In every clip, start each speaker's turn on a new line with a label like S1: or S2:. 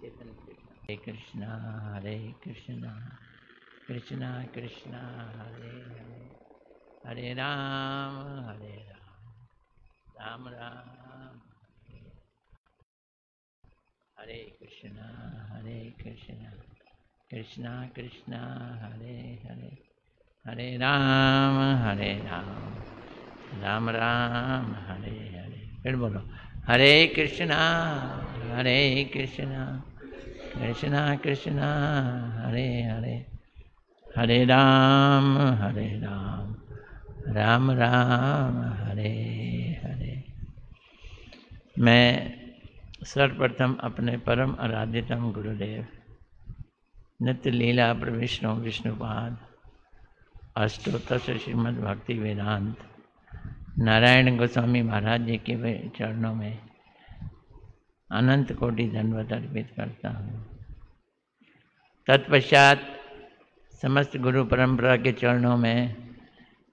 S1: हरे कृष्णा कृष्णा कृष्णा हरे हरे, हरे राम राम राम हरे कृष्णा कृष्णा कृष्णा हरे हरे, हरे राम राम राम हरे हरे। फिर बोलो, हरे कृष्णा कृष्णा कृष्णा हरे हरे, हरे राम राम राम हरे हरे। मैं सर्वप्रथम अपने परम आराध्यतम गुरुदेव नित्य लीला प्रविष्णु विष्णुपाद अष्टोत्तर श्रीमद् भक्ति वेदांत नारायण गोस्वामी महाराज जी के चरणों में अनंत कोटि दंडवत अर्पित करता हूँ। तत्पश्चात समस्त गुरु परंपरा के चरणों में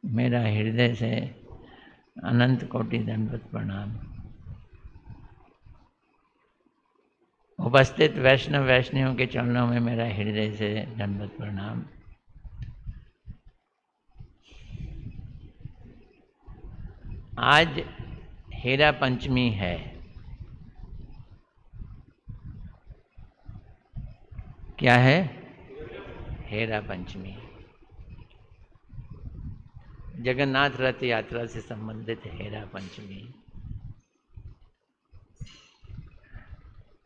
S1: मेरा हृदय से अनंत कोटि दंडवत प्रणाम। उपस्थित वैष्णव वैष्णवियों के चरणों में मेरा हृदय से दंडवत प्रणाम। आज हेरा पंचमी है। क्या है? हेरा पंचमी। जगन्नाथ रथ यात्रा से संबंधित हेरा पंचमी।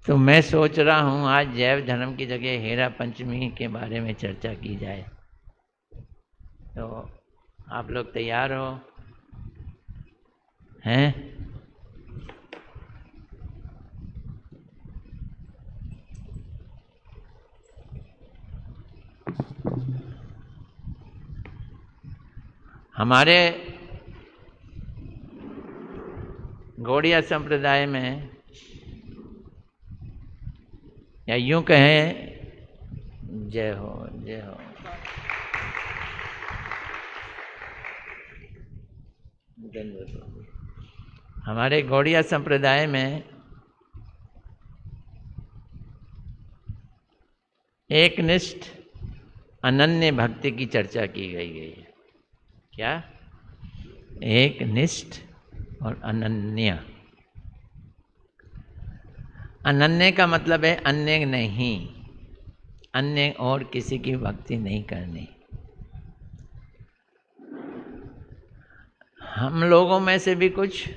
S1: तो मैं सोच रहा हूँ आज जैव धर्म की जगह हेरा पंचमी के बारे में चर्चा की जाए। तो आप लोग तैयार हो? हैं? हमारे गौड़िया संप्रदाय में, या यूं कहें, जय हो जय हो, हमारे गौड़िया संप्रदाय में एकनिष्ठ अनन्य भक्ति की चर्चा की गई है। क्या? एकनिष्ठ और अनन्य। अनन्य का मतलब है अन्य नहीं, अन्य और किसी की भक्ति नहीं करनी। हम लोगों में से भी कुछ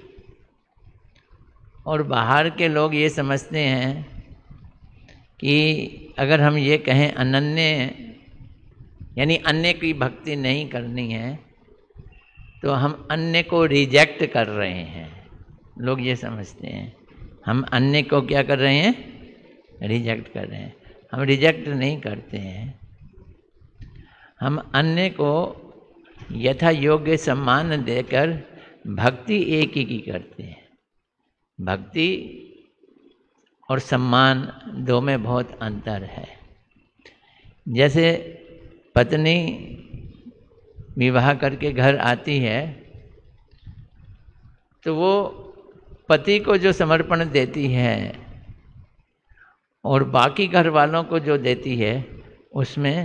S1: और बाहर के लोग ये समझते हैं कि अगर हम ये कहें अनन्य यानी अन्य की भक्ति नहीं करनी है, तो हम अन्य को रिजेक्ट कर रहे हैं। लोग ये समझते हैं हम अन्य को क्या कर रहे हैं? रिजेक्ट कर रहे हैं। हम रिजेक्ट नहीं करते हैं। हम अन्य को यथा योग्य सम्मान देकर भक्ति एक ही की करते हैं। भक्ति और सम्मान दो में बहुत अंतर है। जैसे पत्नी विवाह करके घर आती है तो वो पति को जो समर्पण देती है और बाकी घर वालों को जो देती है उसमें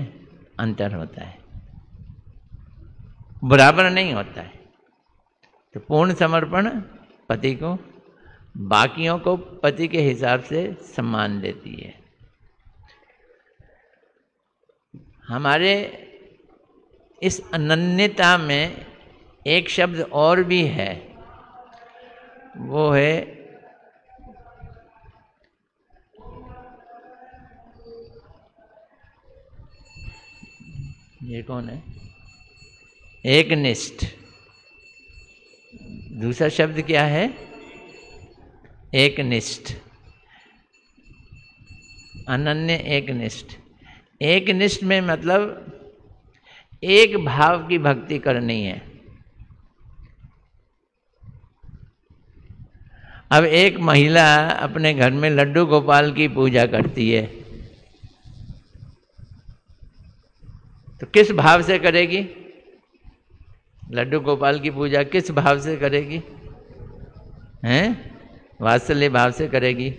S1: अंतर होता है, बराबर नहीं होता है। तो पूर्ण समर्पण पति को, बाकियों को पति के हिसाब से सम्मान देती है। हमारे इस अनन्यता में एक शब्द और भी है, वो है ये कौन है? एकनिष्ठ। दूसरा शब्द क्या है? एकनिष्ठ। अनन्य एकनिष्ठ। एकनिष्ठ में मतलब एक भाव की भक्ति करनी है। अब एक महिला अपने घर में लड्डू गोपाल की पूजा करती है, तो किस भाव से करेगी? लड्डू गोपाल की पूजा किस भाव से करेगी? हैं? वात्सल्य भाव से करेगी।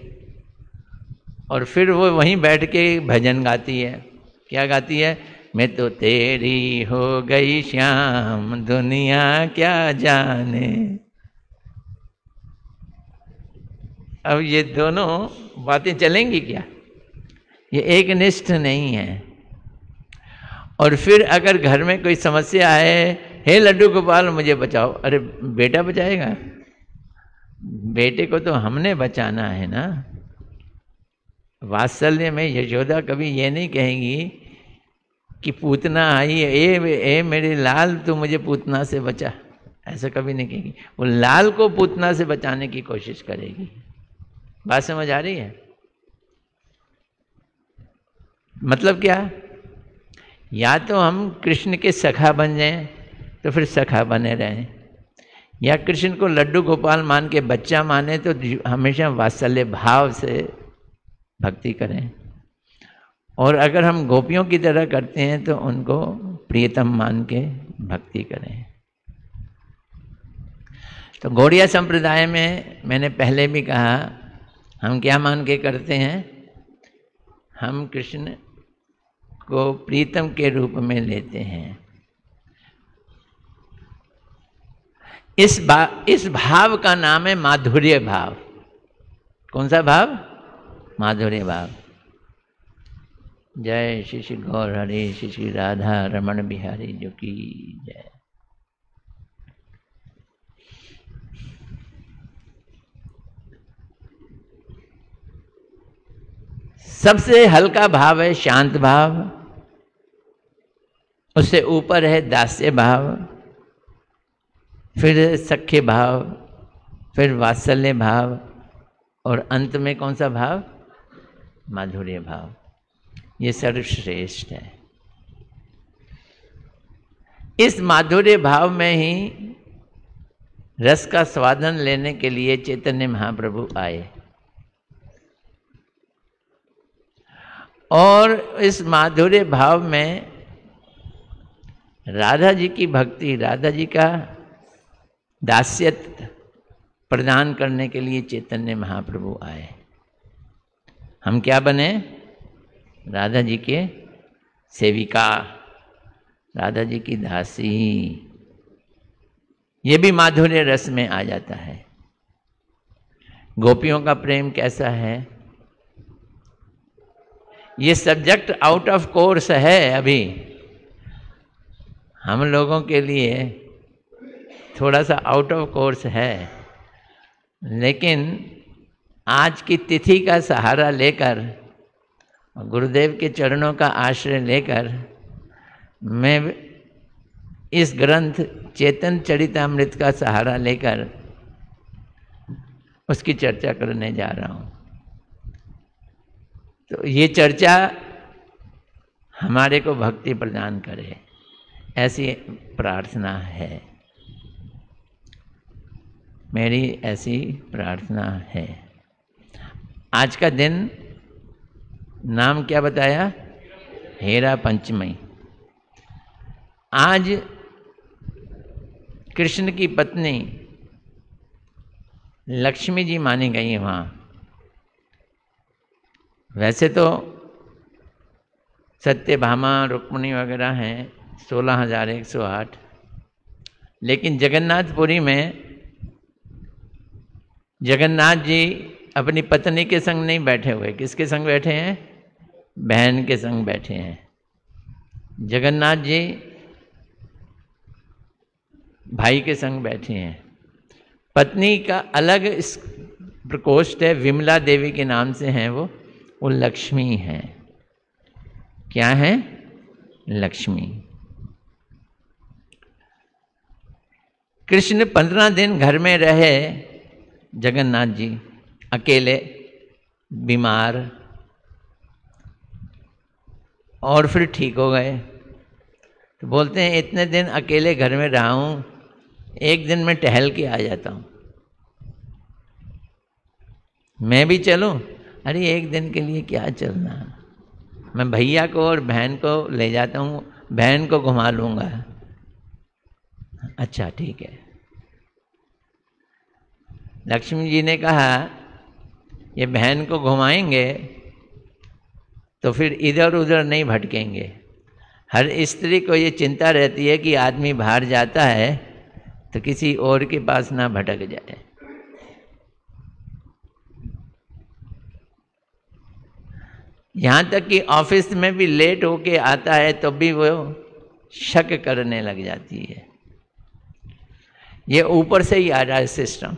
S1: और फिर वो वहीं बैठ के भजन गाती है। क्या गाती है? मैं तो तेरी हो गई श्याम, दुनिया क्या जाने। अब ये दोनों बातें चलेंगी क्या? ये एक निष्ठ नहीं है। और फिर अगर घर में कोई समस्या है, हे लड्डू गोपाल मुझे बचाओ, अरे बेटा बचाएगा? बेटे को तो हमने बचाना है ना। वात्सल्य में यशोदा कभी ये नहीं कहेंगी कि पूतना आई, ए मेरे लाल तू मुझे पूतना से बचा, ऐसा कभी नहीं कहेगी। वो लाल को पूतना से बचाने की कोशिश करेगी। बात समझ आ रही है? मतलब क्या? या तो हम कृष्ण के सखा बन जाएं तो फिर सखा बने रहें, या कृष्ण को लड्डू गोपाल मान के बच्चा माने तो हमेशा वात्सल्य भाव से भक्ति करें। और अगर हम गोपियों की तरह करते हैं तो उनको प्रियतम मान के भक्ति करें। तो गौड़िया संप्रदाय में मैंने पहले भी कहा, हम क्या मान के करते हैं? हम कृष्ण को प्रीतम के रूप में लेते हैं। इस भाव का नाम है माधुर्य भाव। कौन सा भाव? माधुर्य भाव। जय श्री श्री गौर हरे, श्री श्री राधा रमण बिहारी जो की जय। सबसे हल्का भाव है शांत भाव, उससे ऊपर है दास्य भाव, फिर सख्य भाव, फिर वात्सल्य भाव, और अंत में कौन सा भाव? माधुर्य भाव। ये सर्वश्रेष्ठ है। इस माधुर्य भाव में ही रस का स्वादन लेने के लिए चैतन्य महाप्रभु आए। और इस माधुर्य भाव में राधा जी की भक्ति, राधा जी का दास्यत्व प्रदान करने के लिए चैतन्य महाप्रभु आए। हम क्या बने? राधा जी के सेविका, राधा जी की दासी। ये भी माधुर्य रस में आ जाता है। गोपियों का प्रेम कैसा है? ये सब्जेक्ट आउट ऑफ कोर्स है। अभी हम लोगों के लिए थोड़ा सा आउट ऑफ कोर्स है, लेकिन आज की तिथि का सहारा लेकर, गुरुदेव के चरणों का आश्रय लेकर, मैं इस ग्रंथ चेतन चरितामृत का सहारा लेकर उसकी चर्चा करने जा रहा हूँ। तो ये चर्चा हमारे को भक्ति प्रदान करे, ऐसी प्रार्थना है, मेरी ऐसी प्रार्थना है। आज का दिन नाम क्या बताया? हेरा पंचमी। आज कृष्ण की पत्नी लक्ष्मी जी मानी गई है वहाँ। वैसे तो सत्यभामा, रुक्मिणी वगैरह हैं 16,108, लेकिन जगन्नाथपुरी में जगन्नाथ जी अपनी पत्नी के संग नहीं बैठे हुए। किसके संग बैठे हैं? बहन के संग बैठे हैं। जगन्नाथ जी भाई के संग बैठे हैं। पत्नी का अलग इस प्रकोष्ठ है, विमला देवी के नाम से हैं वो लक्ष्मी हैं। क्या है? लक्ष्मी। कृष्ण 15 दिन घर में रहे, जगन्नाथ जी अकेले, बीमार, और फिर ठीक हो गए। तो बोलते हैं इतने दिन अकेले घर में रहा हूँ, एक दिन मैं टहल के आ जाता हूँ, मैं भी चलूँ? अरे एक दिन के लिए क्या चलना, मैं भैया को और बहन को ले जाता हूँ, बहन को घुमा लूँगा। अच्छा ठीक है। लक्ष्मी जी ने कहा ये बहन को घुमाएंगे तो फिर इधर उधर नहीं भटकेंगे। हर स्त्री को ये चिंता रहती है कि आदमी बाहर जाता है तो किसी और के पास ना भटक जाए। यहाँ तक कि ऑफिस में भी लेट होके आता है तो भी वो शक करने लग जाती है। ये ऊपर से ही आ रहा है सिस्टम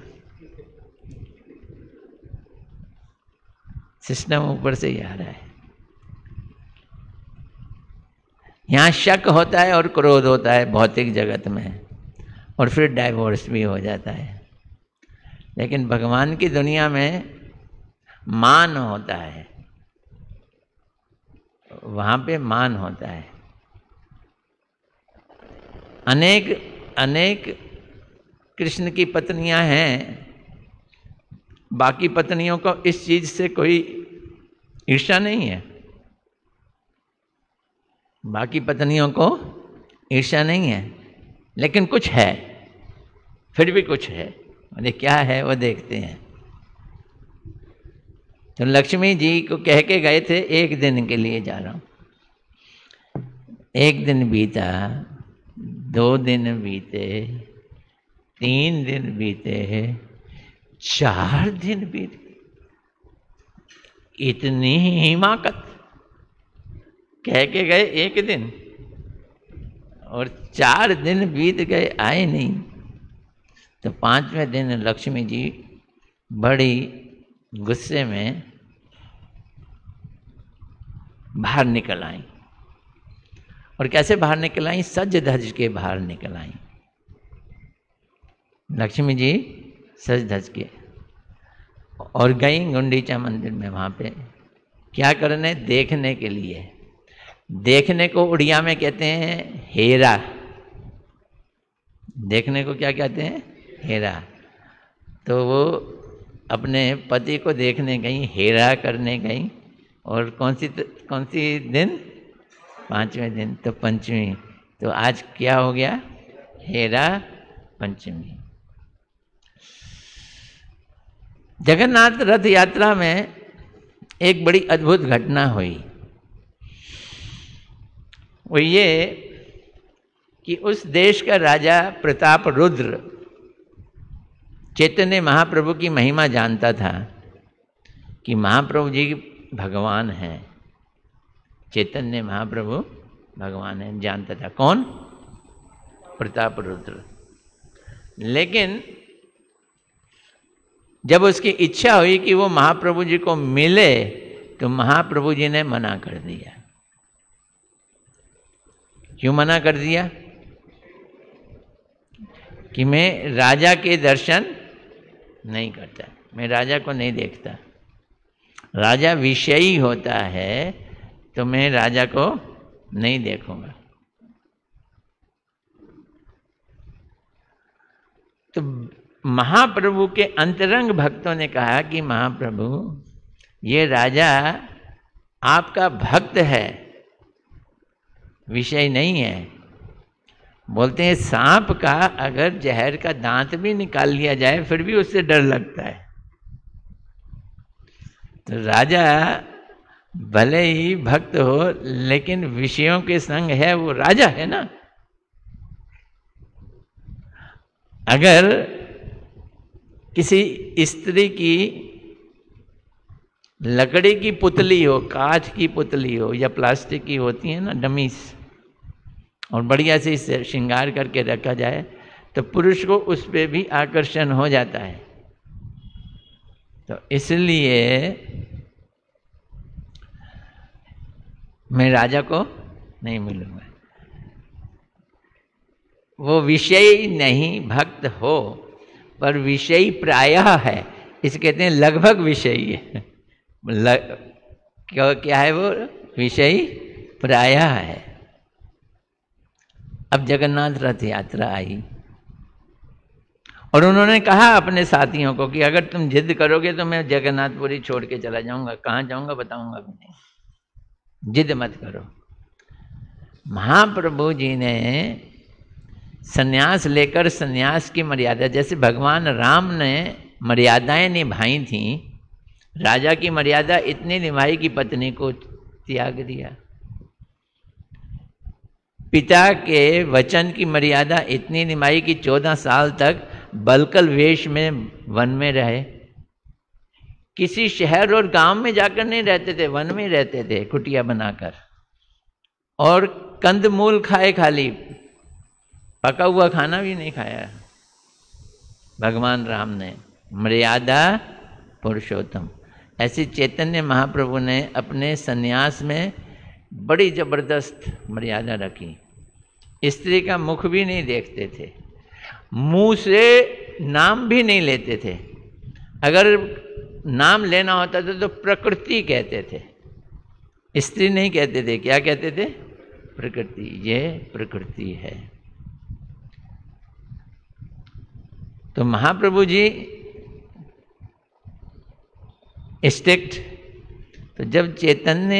S1: ऊपर से ही आ रहा है। यहाँ शक होता है और क्रोध होता है भौतिक जगत में, और फिर डाइवोर्स भी हो जाता है। लेकिन भगवान की दुनिया में मान होता है, वहाँ पे मान होता है। अनेक कृष्ण की पत्नियां हैं, बाकी पत्नियों को इस चीज से कोई ईर्ष्या नहीं है। बाकी पत्नियों को ईर्ष्या नहीं है, लेकिन कुछ है, फिर भी कुछ है। अरे क्या है वो देखते हैं। तो लक्ष्मी जी को कह के गए थे 1 दिन के लिए जा रहा हूं। 1 दिन बीता, 2 दिन बीते, 3 दिन बीते, 4 दिन बीत गए। इतनी हिमाकत, कह के गए 1 दिन और 4 दिन बीत गए, आए नहीं। तो 5वें दिन लक्ष्मी जी बड़ी गुस्से में बाहर निकल आई। और कैसे बाहर निकल आई? सज धज के बाहर निकल आई लक्ष्मी जी, सज धज के, और गई गुंडीचा मंदिर में। वहाँ पे क्या करने? देखने के लिए। देखने को उड़िया में कहते हैं हेरा। देखने को क्या कहते हैं? हेरा। तो वो अपने पति को देखने गई, हेरा करने गई। और कौन सी दिन? 5वें दिन, तो पंचमी। तो आज क्या हो गया? हेरा पंचमी। जगन्नाथ रथ यात्रा में एक बड़ी अद्भुत घटना हुई। वो ये कि उस देश का राजा प्रताप रुद्र चैतन्य महाप्रभु की महिमा जानता था कि महाप्रभु जी भगवान हैं। चैतन्य महाप्रभु भगवान हैं जानता था। कौन? प्रताप रुद्र। लेकिन जब उसकी इच्छा हुई कि वो महाप्रभु जी को मिले तो महाप्रभु जी ने मना कर दिया। क्यों मना कर दिया? कि मैं राजा के दर्शन नहीं करता, मैं राजा को नहीं देखता। राजा विषयी होता है तो मैं राजा को नहीं देखूंगा। तो महाप्रभु के अंतरंग भक्तों ने कहा कि महाप्रभु, ये राजा आपका भक्त है, विषय नहीं है। बोलते हैं सांप का अगर जहर का दांत भी निकाल लिया जाए फिर भी उससे डर लगता है। तो राजा भले ही भक्त हो लेकिन विषयों के संग है, वो राजा है ना। अगर किसी स्त्री की लकड़ी की पुतली हो, कांच की पुतली हो, या प्लास्टिक की होती है ना डमीज, और बढ़िया से इसे श्रृंगार करके रखा जाए तो पुरुष को उस पर भी आकर्षण हो जाता है। तो इसलिए मैं राजा को नहीं मिलूंगा। वो विषयी नहीं भक्त हो, पर विषयी प्रायः है, इसे कहते हैं लगभग विषयी है। क्या है वो? विषयी प्रायः है। अब जगन्नाथ रथ यात्रा आई और उन्होंने कहा अपने साथियों को कि अगर तुम जिद करोगे तो मैं जगन्नाथपुरी छोड़ के चला जाऊंगा। कहाँ जाऊंगा बताऊंगा भी नहीं, जिद मत करो। महाप्रभु जी ने सन्यास लेकर सन्यास की मर्यादा, जैसे भगवान राम ने मर्यादाएं निभाई थी, राजा की मर्यादा इतनी निभाई कि पत्नी को त्याग दिया। पिता के वचन की मर्यादा इतनी निभाई कि 14 साल तक बलकल वेश में वन में रहे। किसी शहर और गांव में जाकर नहीं रहते थे, वन में रहते थे कुटिया बनाकर। और कंदमूल खाए, खाली पका हुआ खाना भी नहीं खाया भगवान राम ने। मर्यादा पुरुषोत्तम। ऐसी चैतन्य महाप्रभु ने अपने सन्यास में बड़ी जबरदस्त मर्यादा रखी। स्त्री का मुख भी नहीं देखते थे, मुंह से नाम भी नहीं लेते थे। अगर नाम लेना होता था तो प्रकृति कहते थे, स्त्री नहीं कहते थे। क्या कहते थे? प्रकृति। ये प्रकृति है। तो महाप्रभु जी स्ट्रिक्ट। तो जब चैतन्य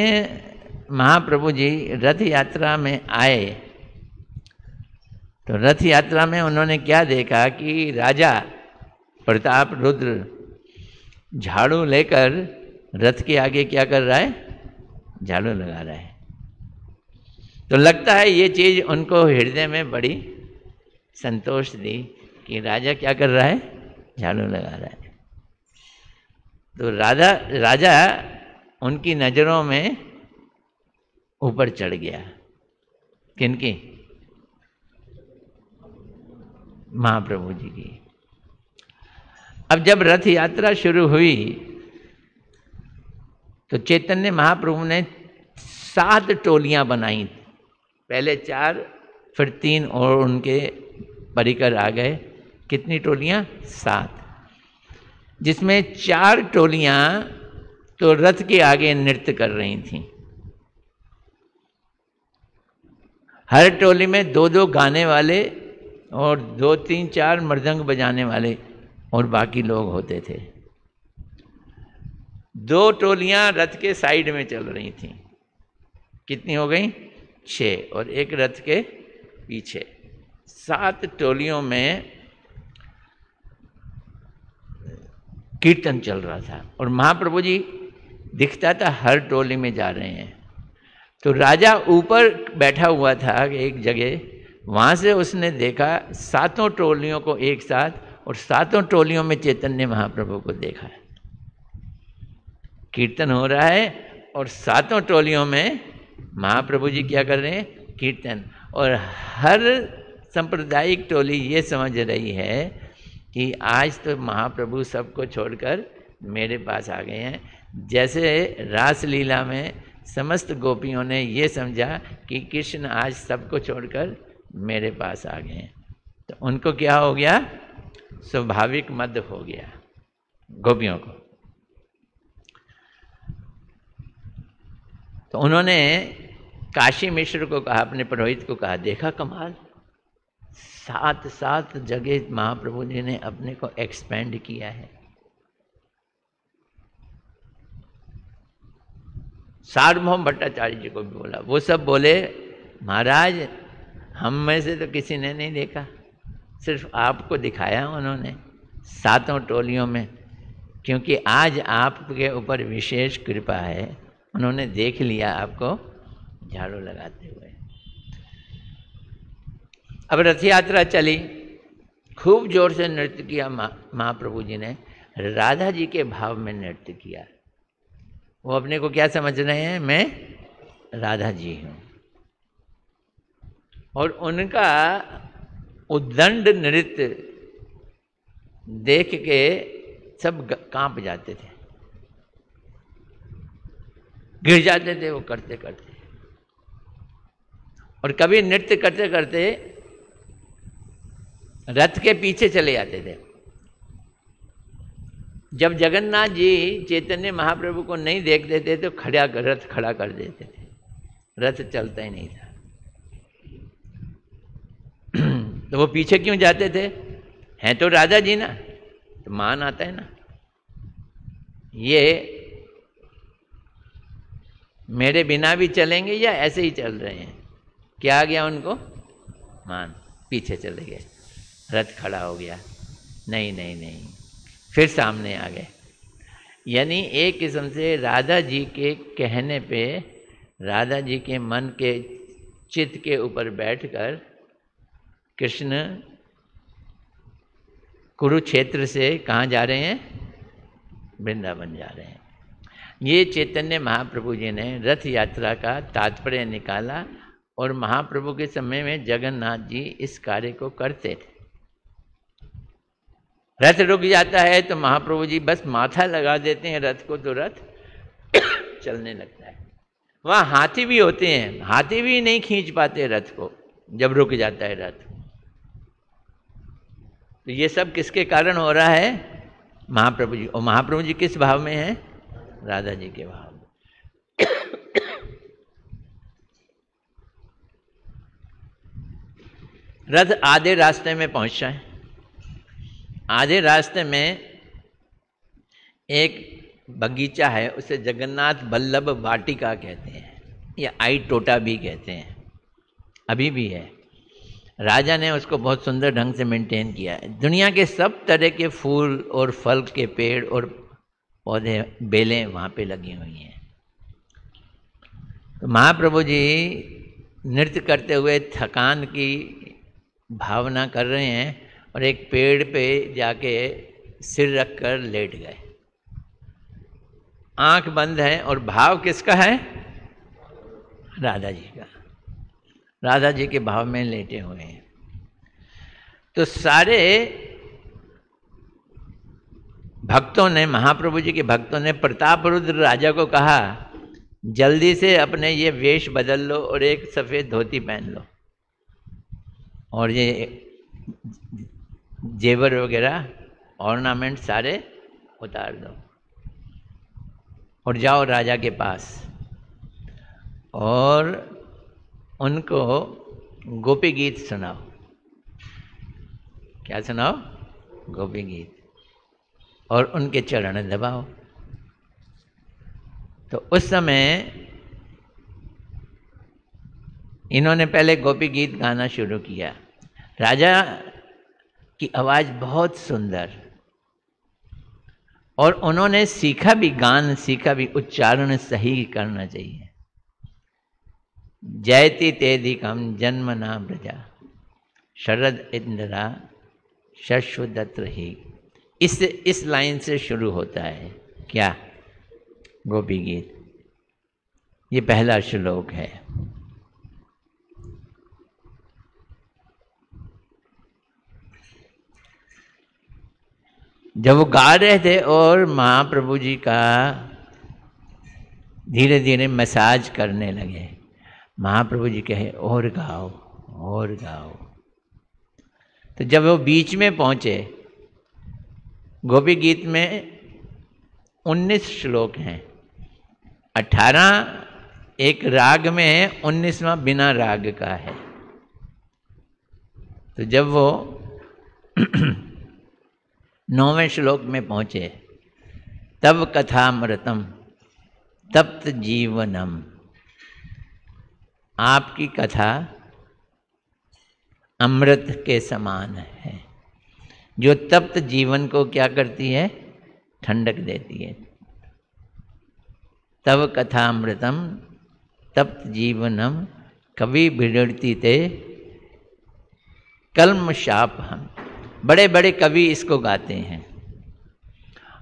S1: महाप्रभु जी रथ यात्रा में आए तो रथ यात्रा में उन्होंने क्या देखा कि राजा प्रताप रुद्र झाड़ू लेकर रथ के आगे क्या कर रहा है? झाड़ू लगा रहा है। तो लगता है ये चीज उनको हृदय में बड़ी संतोष दी कि राजा क्या कर रहा है? झाड़ू लगा रहा है। तो राजा उनकी नजरों में ऊपर चढ़ गया। किनकी? महाप्रभु जी की। अब जब रथ यात्रा शुरू हुई तो चैतन्य महाप्रभु ने 7 टोलियां बनाई। पहले 4, फिर 3 और उनके परिकर आ गए। कितनी टोलियां? 7, जिसमें 4 टोलियां तो रथ के आगे नृत्य कर रही थीं। हर टोली में 2-2 गाने वाले और 2, 3, 4 मृदंग बजाने वाले और बाकी लोग होते थे। 2 टोलियां रथ के साइड में चल रही थीं। कितनी हो गई? 6। और एक रथ के पीछे। 7 टोलियों में कीर्तन चल रहा था और महाप्रभु जी दिखता था हर टोली में जा रहे हैं। तो राजा ऊपर बैठा हुआ था एक जगह, वहां से उसने देखा 7 टोलियों को एक साथ, और 7 टोलियों में चैतन्य महाप्रभु को देखा। कीर्तन हो रहा है और 7 टोलियों में महाप्रभु जी क्या कर रहे हैं? कीर्तन। और हर सांप्रदायिक टोली ये समझ रही है कि आज तो महाप्रभु सबको छोड़कर मेरे पास आ गए हैं। जैसे रासलीला में समस्त गोपियों ने ये समझा कि कृष्ण आज सबको छोड़कर मेरे पास आ गए हैं, तो उनको क्या हो गया? स्वाभाविक मद हो गया गोपियों को। तो उन्होंने काशी मिश्र को कहा, अपने पुरोहित को कहा, देखा कमाल, 7 जगह महाप्रभु जी ने अपने को एक्सपेंड किया है। सार्वभौम भट्टाचार्य जी को भी बोला, वो सब बोले महाराज हम में से तो किसी ने नहीं देखा, सिर्फ आपको दिखाया उन्होंने 7 टोलियों में, क्योंकि आज आपके ऊपर विशेष कृपा है। उन्होंने देख लिया आपको झाड़ू लगाते हुए। अब रथ यात्रा चली, खूब जोर से नृत्य किया महाप्रभु जी ने। राधा जी के भाव में नृत्य किया। वो अपने को क्या समझ रहे हैं? मैं राधा जी हूं। और उनका उद्दंड नृत्य देख के सब कांप जाते थे, गिर जाते थे वो करते करते। और कभी नृत्य करते करते रथ के पीछे चले जाते थे। जब जगन्नाथ जी चैतन्य महाप्रभु को नहीं देखते थे तो रथ खड़ा कर देते थे, रथ चलता ही नहीं था। तो वो पीछे क्यों जाते थे? हैं तो राधा जी ना, तो मान आता है ना। ये मेरे बिना भी चलेंगे या ऐसे ही चल रहे हैं? क्या आ गया उनको? मान। पीछे चले गए, रथ खड़ा हो गया। नहीं नहीं नहीं, फिर सामने आ गए। यानी एक किस्म से राधा जी के कहने पे राधा जी के मन के चित्त के ऊपर बैठकर कृष्ण कुरुक्षेत्र से कहाँ जा रहे हैं? वृंदावन जा रहे हैं। ये चैतन्य महाप्रभु जी ने रथ यात्रा का तात्पर्य निकाला और महाप्रभु के समय में जगन्नाथ जी इस कार्य को करते थे। रथ रुक जाता है तो महाप्रभु जी बस माथा लगा देते हैं रथ को, तो रथ चलने लगता है। वहाँ हाथी भी होते हैं, हाथी भी नहीं खींच पाते रथ को जब रुक जाता है रथ। तो ये सब किसके कारण हो रहा है? महाप्रभु जी। और महाप्रभु जी किस भाव में है? राधा जी के भाव में। रथ आधे रास्ते में पहुंचा है। आधे रास्ते में एक बगीचा है, उसे जगन्नाथ बल्लभ वाटिका कहते हैं या आई टोटा भी कहते हैं, अभी भी है। राजा ने उसको बहुत सुंदर ढंग से मेंटेन किया है। दुनिया के सब तरह के फूल और फल के पेड़ और पौधे, बेलें वहाँ पे लगी हुई हैं। तो महाप्रभु जी नृत्य करते हुए थकान की भावना कर रहे हैं और एक पेड़ पे जाके सिर रखकर लेट गए। आंख बंद है और भाव किसका है? राधा जी का। राधा जी के भाव में लेटे हुए हैं। तो सारे भक्तों ने, महाप्रभु जी के भक्तों ने प्रतापरुद्र राजा को कहा, जल्दी से अपने ये वेश बदल लो और एक सफ़ेद धोती पहन लो और ये जेवर वगैरह ऑर्नामेंट सारे उतार दो और जाओ राजा के पास और उनको गोपी गीत सुनाओ। क्या सुनाओ? गोपी गीत। और उनके चरण दबाओ। तो उस समय इन्होंने पहले गोपी गीत गाना शुरू किया। राजा की आवाज़ बहुत सुंदर, और उन्होंने सीखा भी, गान सीखा भी, उच्चारण सही करना चाहिए। जयति तेदिकम जन्मना ब्रजा शरद इंद्रा शश्वदत्र ही। इस लाइन से शुरू होता है क्या? गोपी गीत। ये पहला श्लोक है। जब वो गा रहे थे और महाप्रभु जी का धीरे धीरे मसाज करने लगे, महाप्रभु जी कहे और गाओ और गाओ। तो जब वो बीच में पहुंचे, गोपी गीत में 19 श्लोक हैं, 18 एक राग में है, 19वां बिना राग का है। तो जब वो 9वें श्लोक में पहुंचे, तब कथामृतम तप्त जीवनम, आपकी कथा अमृत के समान है, जो तप्त जीवन को क्या करती है? ठंडक देती है। तब कथामृतम तप्त जीवनम कवि बिगड़ती ते कल्म शाप। हम बड़े बड़े कवि इसको गाते हैं।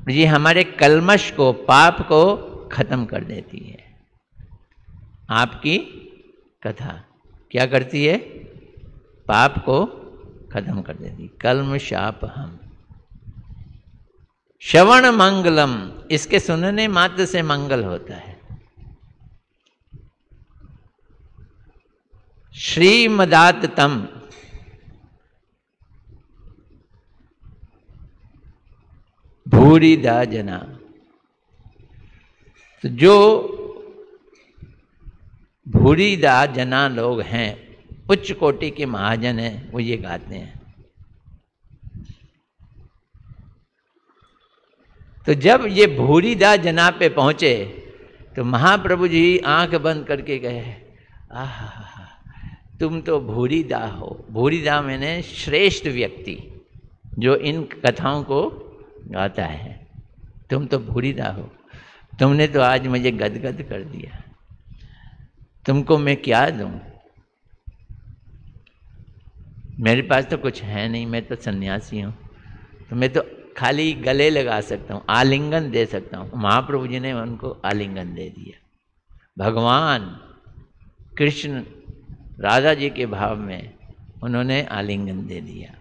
S1: ये हमारे कलमश को, पाप को खत्म कर देती है। आपकी कथा क्या करती है? पाप को खत्म कर देती। कल्म शाप हम। श्रवण मंगलम, इसके सुनने मात्र से मंगल होता है। श्रीमदाततम, भूरिदा जना। तो जो भूरिदा जना लोग हैं, उच्च कोटि के महाजन हैं, वो ये गाते हैं। तो जब ये भूरिदा जना पे पहुंचे तो महाप्रभु जी आंख बंद करके कहे, आहा, तुम तो भूरिदा हो। भूरिदा मैंने श्रेष्ठ व्यक्ति जो इन कथाओं को गाता है। तुम तो भूरिदा हो, तुमने तो आज मुझे गदगद कर दिया। तुमको मैं क्या दूं? मेरे पास तो कुछ है नहीं, मैं तो सन्यासी हूं, तो मैं तो खाली गले लगा सकता हूं, आलिंगन दे सकता हूं। महाप्रभु जी ने उनको आलिंगन दे दिया। भगवान कृष्ण राधा जी के भाव में उन्होंने आलिंगन दे दिया।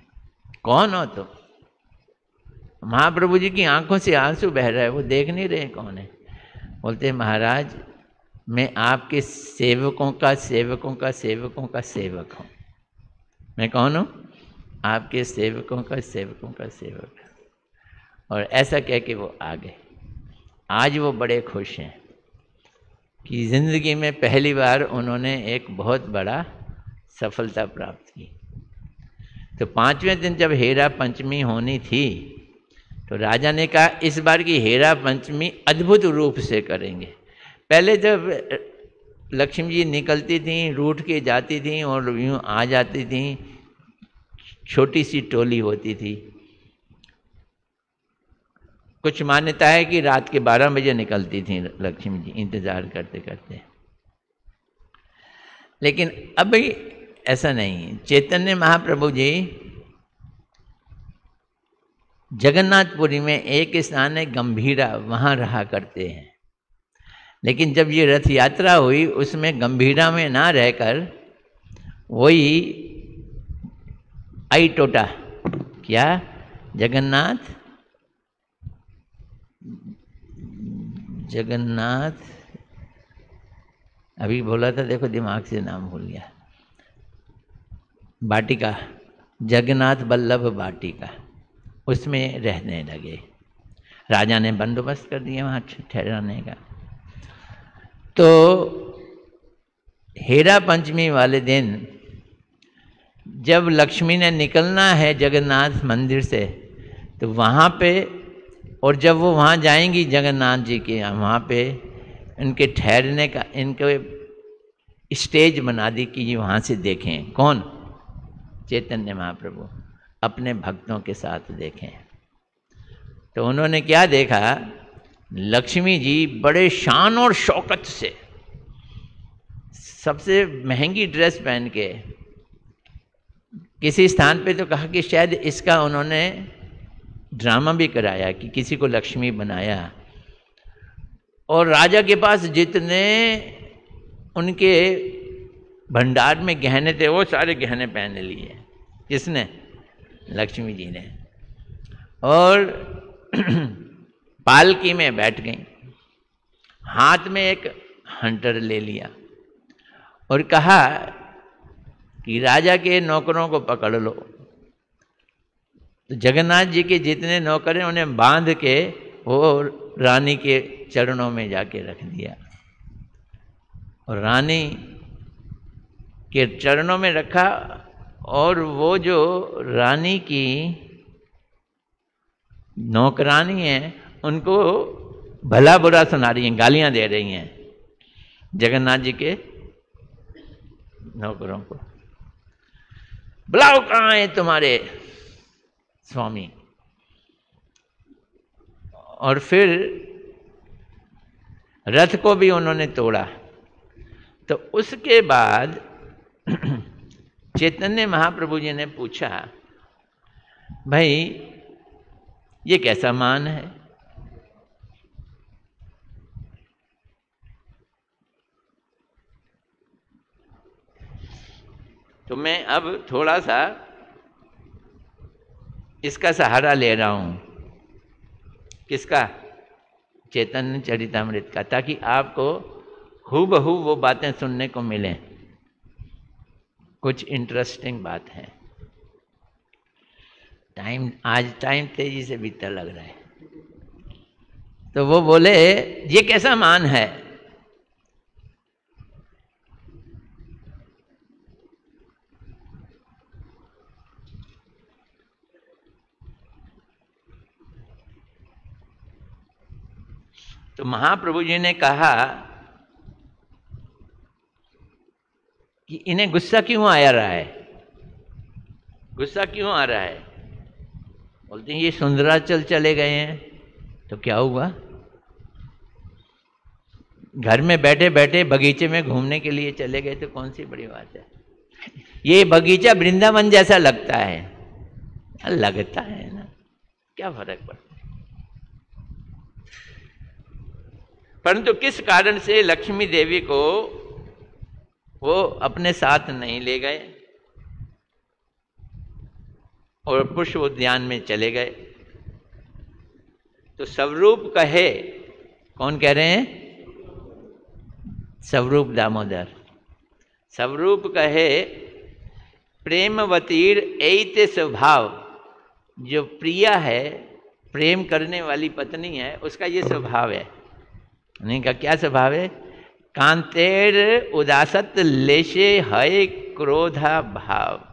S1: कौन हो तुम? महाप्रभु जी की आंखों से आंसू बह रहा है, वो देख नहीं रहे कौन है। बोलते महाराज मैं आपके सेवकों का सेवकों का सेवकों का सेवक हूँ। मैं कौन हूँ? आपके सेवकों का सेवकों का सेवक। और ऐसा कह के वो आ गए। आज वो बड़े खुश हैं कि जिंदगी में पहली बार उन्होंने एक बहुत बड़ा सफलता प्राप्त की। तो 5वें दिन जब हेरा पंचमी होनी थी तो राजा ने कहा इस बार की हेरा पंचमी अद्भुत रूप से करेंगे। पहले जब लक्ष्मी जी निकलती थीं, रूठ के जाती थीं और यूँ आ जाती थीं, छोटी सी टोली होती थी। कुछ मान्यता है कि रात के 12 बजे निकलती थीं लक्ष्मी जी, इंतजार करते करते। लेकिन अभी ऐसा नहीं। चैतन्य महाप्रभु जी जगन्नाथपुरी में एक स्थान है गंभीरा, वहाँ रहा करते हैं। लेकिन जब ये रथ यात्रा हुई उसमें गंभीरा में ना रहकर वही आई टोटा, क्या जगन्नाथ अभी बोला था, देखो दिमाग से नाम भूल गया। बाटिका, जगन्नाथ बल्लभ बाटिका, उसमें रहने लगे। राजा ने बंदोबस्त कर दिया वहाँ ठहराने का। तो हेरा पंचमी वाले दिन जब लक्ष्मी ने निकलना है जगन्नाथ मंदिर से, तो वहाँ पे, और जब वो वहाँ जाएंगी जगन्नाथ जी के, वहाँ पे इनके ठहरने का इनको स्टेज बना दी कि ये वहाँ से देखें। कौन? चैतन्य महाप्रभु अपने भक्तों के साथ देखें। तो उन्होंने क्या देखा? लक्ष्मी जी बड़े शान और शौकत से सबसे महंगी ड्रेस पहन के, किसी स्थान पे तो कहा कि शायद इसका उन्होंने ड्रामा भी कराया कि किसी को लक्ष्मी बनाया। और राजा के पास जितने उनके भंडार में गहने थे वो सारे गहने पहन लिए। किसने? लक्ष्मी जी ने। और पालकी में बैठ गई, हाथ में एक हंटर ले लिया और कहा कि राजा के नौकरों को पकड़ लो। तो जगन्नाथ जी के जितने नौकर हैं उन्हें बांध के वो रानी के चरणों में जाके रख दिया। और रानी के चरणों में रखा, और वो जो रानी की नौकरानी है उनको भला बुरा सुना रही हैं, गालियां दे रही हैं जगन्नाथ जी के नौकरों को। बुलाओ, कहाँ है तुम्हारे स्वामी? और फिर रथ को भी उन्होंने तोड़ा। तो उसके बाद चैतन्य महाप्रभु जी ने पूछा, भाई ये कैसा मान है? तो मैं अब थोड़ा सा इसका सहारा ले रहा हूं। किसका? चैतन्य चरितामृत का, ताकि आपको हूबहू वो बातें सुनने को मिलें। कुछ इंटरेस्टिंग बात है। आज टाइम तेजी से बीतता लग रहा है। तो वो बोले ये कैसा मान है? तो महाप्रभु जी ने कहा कि इन्हें गुस्सा क्यों आ रहा है? गुस्सा क्यों आ रहा है? बोलते हैं ये सुंदराचल चले गए हैं। तो क्या हुआ? घर में बैठे बैठे बगीचे में घूमने के लिए चले गए तो कौन सी बड़ी बात है। ये बगीचा वृंदावन जैसा लगता है, लगता है ना, क्या फर्क पड़ता है। परंतु किस कारण से लक्ष्मी देवी को वो अपने साथ नहीं ले गए और पुष्प उद्यान में चले गए। तो स्वरूप कहे, कौन कह रहे हैं? स्वरूप दामोदर। स्वरूप कहे प्रेमवतीर एते स्वभाव, जो प्रिया है, प्रेम करने वाली पत्नी है, उसका ये स्वभाव है। नहीं का क्या स्वभाव है? कांतेर उदासत लेशे है क्रोधा भाव।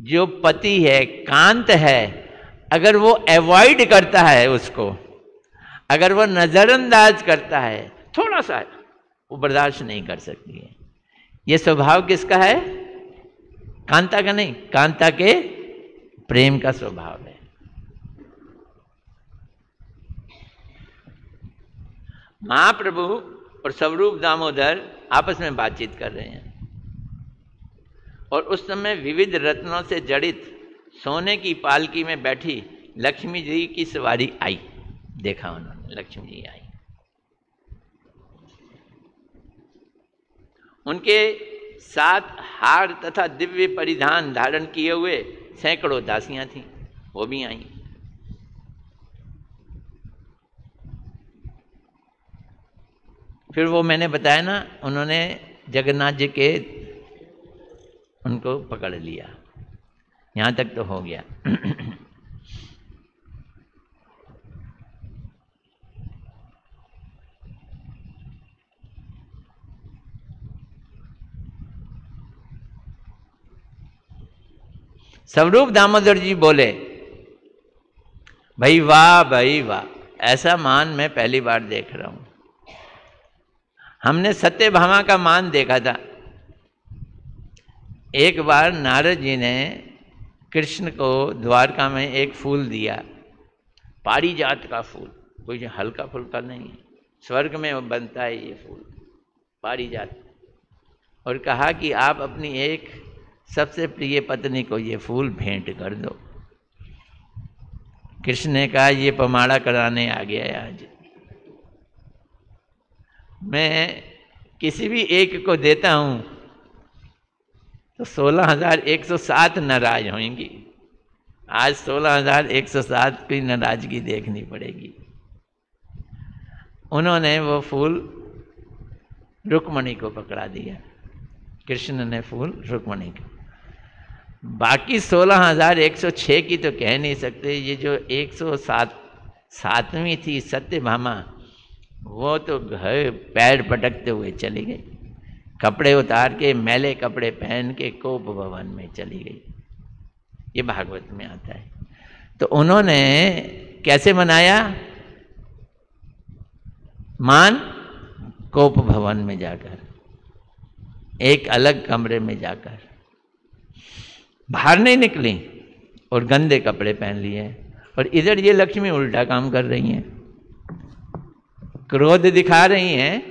S1: जो पति है, कांत है, अगर वो अवॉइड करता है उसको, अगर वो नजरअंदाज करता है थोड़ा सा, वो बर्दाश्त नहीं कर सकती है। ये स्वभाव किसका है? कांता का नहीं, कांता के प्रेम का स्वभाव है। महाप्रभु और स्वरूप दामोदर आपस में बातचीत कर रहे हैं और उस समय विविध रत्नों से जड़ित सोने की पालकी में बैठी लक्ष्मी जी की सवारी आई। देखा उन्होंने, लक्ष्मी जी आई। उनके साथ हार तथा दिव्य परिधान धारण किए हुए सैकड़ों दासियां थीं, वो भी आई। फिर वो मैंने बताया ना, उन्होंने जगन्नाथ जी के उनको पकड़ लिया। यहां तक तो हो गया। स्वरूप दामोदर जी बोले, भाई वाह, भाई वाह, ऐसा मान मैं पहली बार देख रहा हूं। हमने सत्यभामा का मान देखा था। एक बार नारद जी ने कृष्ण को द्वारका में एक फूल दिया, पारिजात का फूल, कोई हल्का फुल्का नहीं है, स्वर्ग में बनता है ये फूल पारिजात, और कहा कि आप अपनी एक सबसे प्रिय पत्नी को ये फूल भेंट कर दो। कृष्ण ने कहा ये पमाड़ा कराने आ गया है आज। मैं किसी भी एक को देता हूं तो 16,107 नाराज होंगी। आज 16,107 की नाराजगी देखनी पड़ेगी। उन्होंने वो फूल रुक्मणी को पकड़ा दिया, कृष्ण ने फूल रुक्मणी को। बाकी 16,106 की तो कह नहीं सकते। ये जो 107वीं थी सत्यभामा, वो तो घर पैर पटकते हुए चली गई, कपड़े उतार के, मैले कपड़े पहन के कोप भवन में चली गई। ये भागवत में आता है। तो उन्होंने कैसे मनाया मान? कोप भवन में जाकर, एक अलग कमरे में जाकर, बाहर नहीं निकली और गंदे कपड़े पहन लिए। और इधर ये लक्ष्मी उल्टा काम कर रही हैं, क्रोध दिखा रही हैं,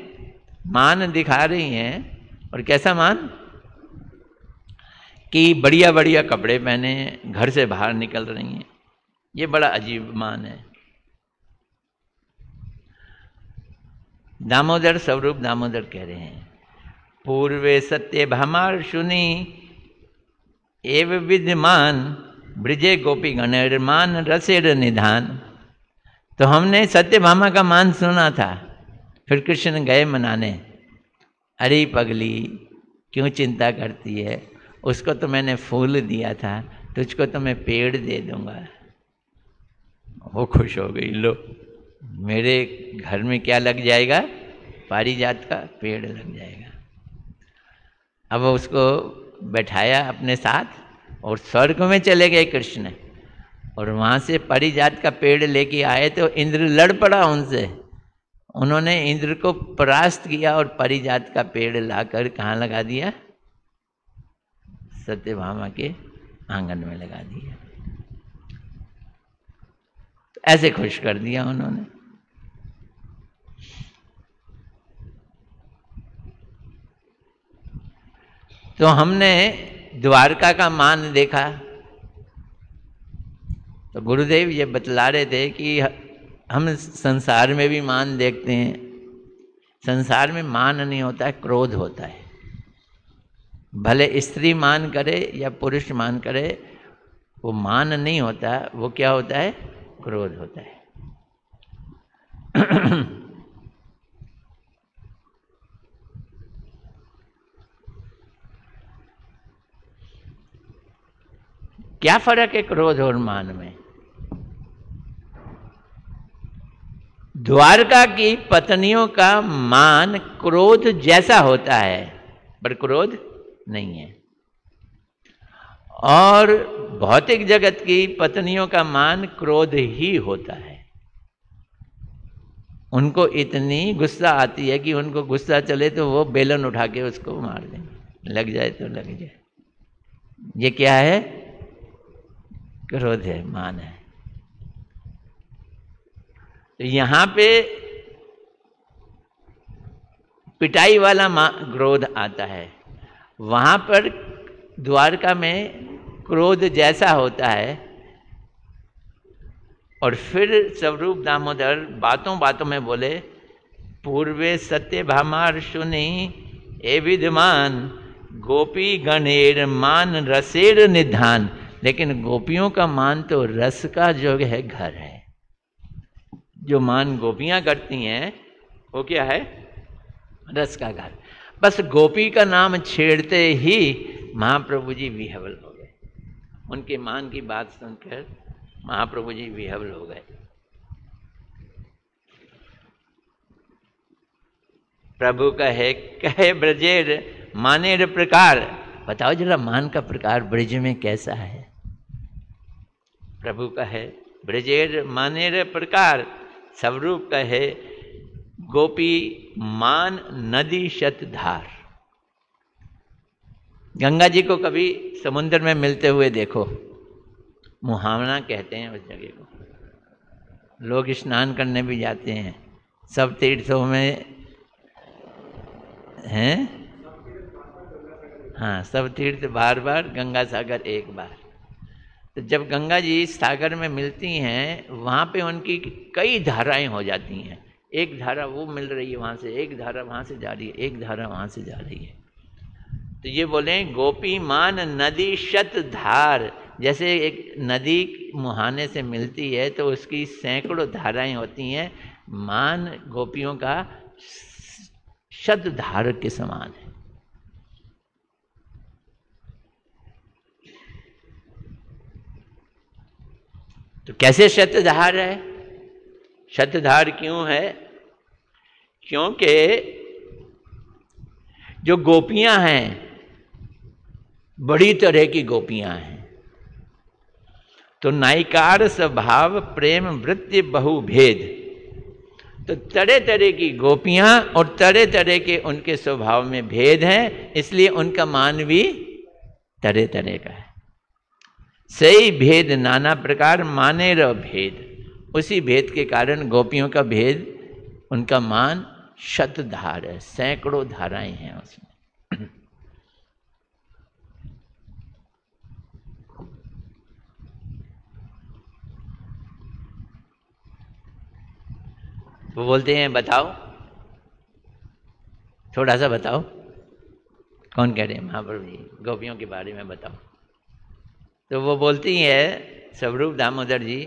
S1: मान दिखा रही हैं। और कैसा मान? कि बढ़िया बढ़िया कपड़े पहने, घर से बाहर निकल रही हैं। ये बड़ा अजीब मान है। दामोदर, स्वरूप दामोदर कह रहे हैं, पूर्वे सत्यभामार सुनी एव विद्यमान ब्रिजे गोपी गणमान रसेर निधान। तो हमने सत्यभामा का मान सुना था, फिर कृष्ण गए मनाने। अरे पगली, क्यों चिंता करती है? उसको तो मैंने फूल दिया था, तुझको तो मैं पेड़ दे दूंगा। वो खुश हो गई, लो मेरे घर में क्या लग जाएगा? पारिजात का पेड़ लग जाएगा। अब उसको बैठाया अपने साथ और स्वर्ग में चले गए कृष्ण। और वहाँ से पारिजात का पेड़ लेके आए तो इंद्र लड़ पड़ा उनसे। उन्होंने इंद्र को परास्त किया और पारिजात का पेड़ लाकर कहाँ लगा दिया? सत्यभामा के आंगन में लगा दिया। तो ऐसे खुश कर दिया उन्होंने। तो हमने द्वारका का मान देखा, तो गुरुदेव ये बतला रहे थे कि हम संसार में भी मान देखते हैं। संसार में मान नहीं होता है, क्रोध होता है। भले स्त्री मान करे या पुरुष मान करे, वो मान नहीं होता, वो क्या होता है? क्रोध होता है। क्या फर्क है क्रोध और मान में? द्वारका की पत्नियों का मान क्रोध जैसा होता है, पर क्रोध नहीं है। और भौतिक जगत की पत्नियों का मान क्रोध ही होता है। उनको इतनी गुस्सा आती है कि उनको गुस्सा चले तो वो बेलन उठा के उसको मार देंगे, लग जाए तो लग जाए। ये क्या है? क्रोध है, मान है। तो यहां पे पिटाई वाला क्रोध आता है, वहां पर द्वारका में क्रोध जैसा होता है। और फिर स्वरूप दामोदर बातों बातों में बोले, पूर्वे सत्य भामार सुनी ए विद्वान गोपी गणेर मान रसेर निधान। लेकिन गोपियों का मान तो रस का जो है घर है। जो मान गोपियां करती हैं वो क्या है? रस का घर। बस गोपी का नाम छेड़ते ही महाप्रभु जी विह्वल हो गए। उनके मान की बात सुनकर महाप्रभु जी विह्वल हो गए। प्रभु कहे ब्रजेर मानेर प्रकार। बताओ जरा मान का प्रकार ब्रज में कैसा है? प्रभु कहे ब्रजेर मानेर प्रकार। स्वरूप कहे गोपी मान नदी शतधार। गंगा जी को कभी समुद्र में मिलते हुए देखो, मुहावना कहते हैं उस जगह को। लोग स्नान करने भी जाते हैं, सब तीर्थों में हैं। हाँ, सब तीर्थ बार बार, गंगा सागर एक बार। तो जब गंगा जी सागर में मिलती हैं, वहाँ पे उनकी कई धाराएं हो जाती हैं। एक धारा वो मिल रही है वहाँ से, एक धारा वहाँ से जा रही है, एक धारा वहाँ से जा रही है। तो ये बोले गोपी मान नदी शत धार। जैसे एक नदी मुहाने से मिलती है तो उसकी सैकड़ों धाराएं होती हैं, मान गोपियों का शत धार के समान है। तो कैसे शतधार है? शतधार क्यों है? क्योंकि जो गोपियां हैं बड़ी तरह की गोपियां हैं। तो नायिकार स्वभाव प्रेम वृत्ति बहुभेद। तो तरह तरह की गोपियां और तरह तरह के उनके स्वभाव में भेद हैं, इसलिए उनका मान भी तरह तरह का है। सही भेद नाना प्रकार माने र भेद। उसी भेद के कारण गोपियों का भेद, उनका मान शतधार है, सैकड़ों धाराएं हैं उसमें। वो बोलते हैं बताओ, थोड़ा सा बताओ। कौन कह रहे हैं? महाप्रभु जी गोपियों के बारे में बताओ। तो वो बोलती है स्वरूप दामोदर जी,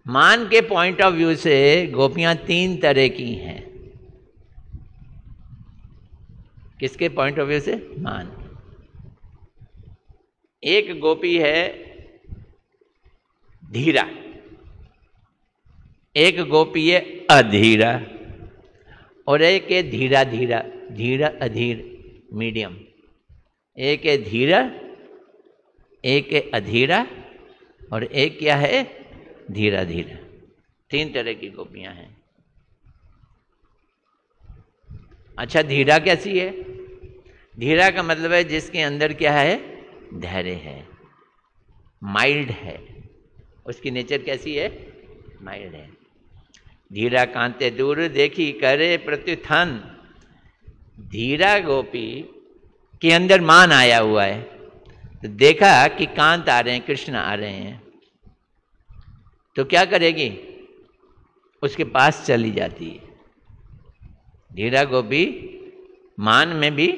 S1: मान के पॉइंट ऑफ व्यू से गोपियां तीन तरह की हैं। किसके पॉइंट ऑफ व्यू से? मान। एक गोपी है धीरा, एक गोपी है अधीरा, और एक है धीरा धीरा, धीरा अधीर, मीडियम। एक है धीरा, एक है अधीरा, और एक क्या है? धीरा धीरा। तीन तरह की गोपियां हैं। अच्छा, धीरा कैसी है? धीरा का मतलब है जिसके अंदर क्या है? धैर्य है, माइल्ड है। उसकी नेचर कैसी है? माइल्ड है। धीरा कांते दूर देखी करे प्रत्युत्थान। धीरा गोपी कि अंदर मान आया हुआ है, तो देखा कि कांत आ रहे हैं, कृष्ण आ रहे हैं, तो क्या करेगी? उसके पास चली जाती है। धीरा गोपी मान में भी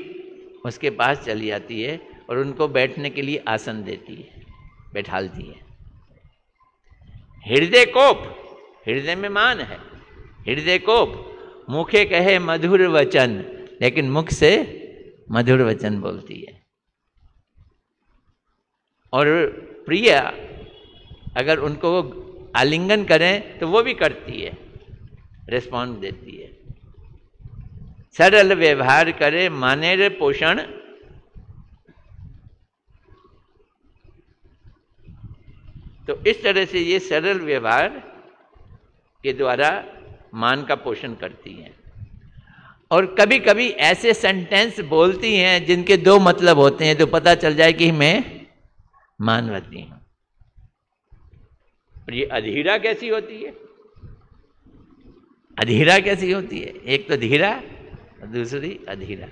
S1: उसके पास चली जाती है और उनको बैठने के लिए आसन देती है, बैठालती है। हृदय कोप, हृदय में मान है, हृदय कोप, मुखे कहे मधुर वचन, लेकिन मुख से मधुर वचन बोलती है। और प्रिया अगर उनको आलिंगन करें तो वो भी करती है, रिस्पॉन्ड देती है। सरल व्यवहार करे माने रे पोषण, तो इस तरह से ये सरल व्यवहार के द्वारा मान का पोषण करती हैं। और कभी कभी ऐसे सेंटेंस बोलती हैं जिनके दो मतलब होते हैं, तो पता चल जाए कि मैं मानवती हूं। और ये अधीरा कैसी होती है? अधीरा कैसी होती है? एक तो धीरा और दूसरी अधीरा।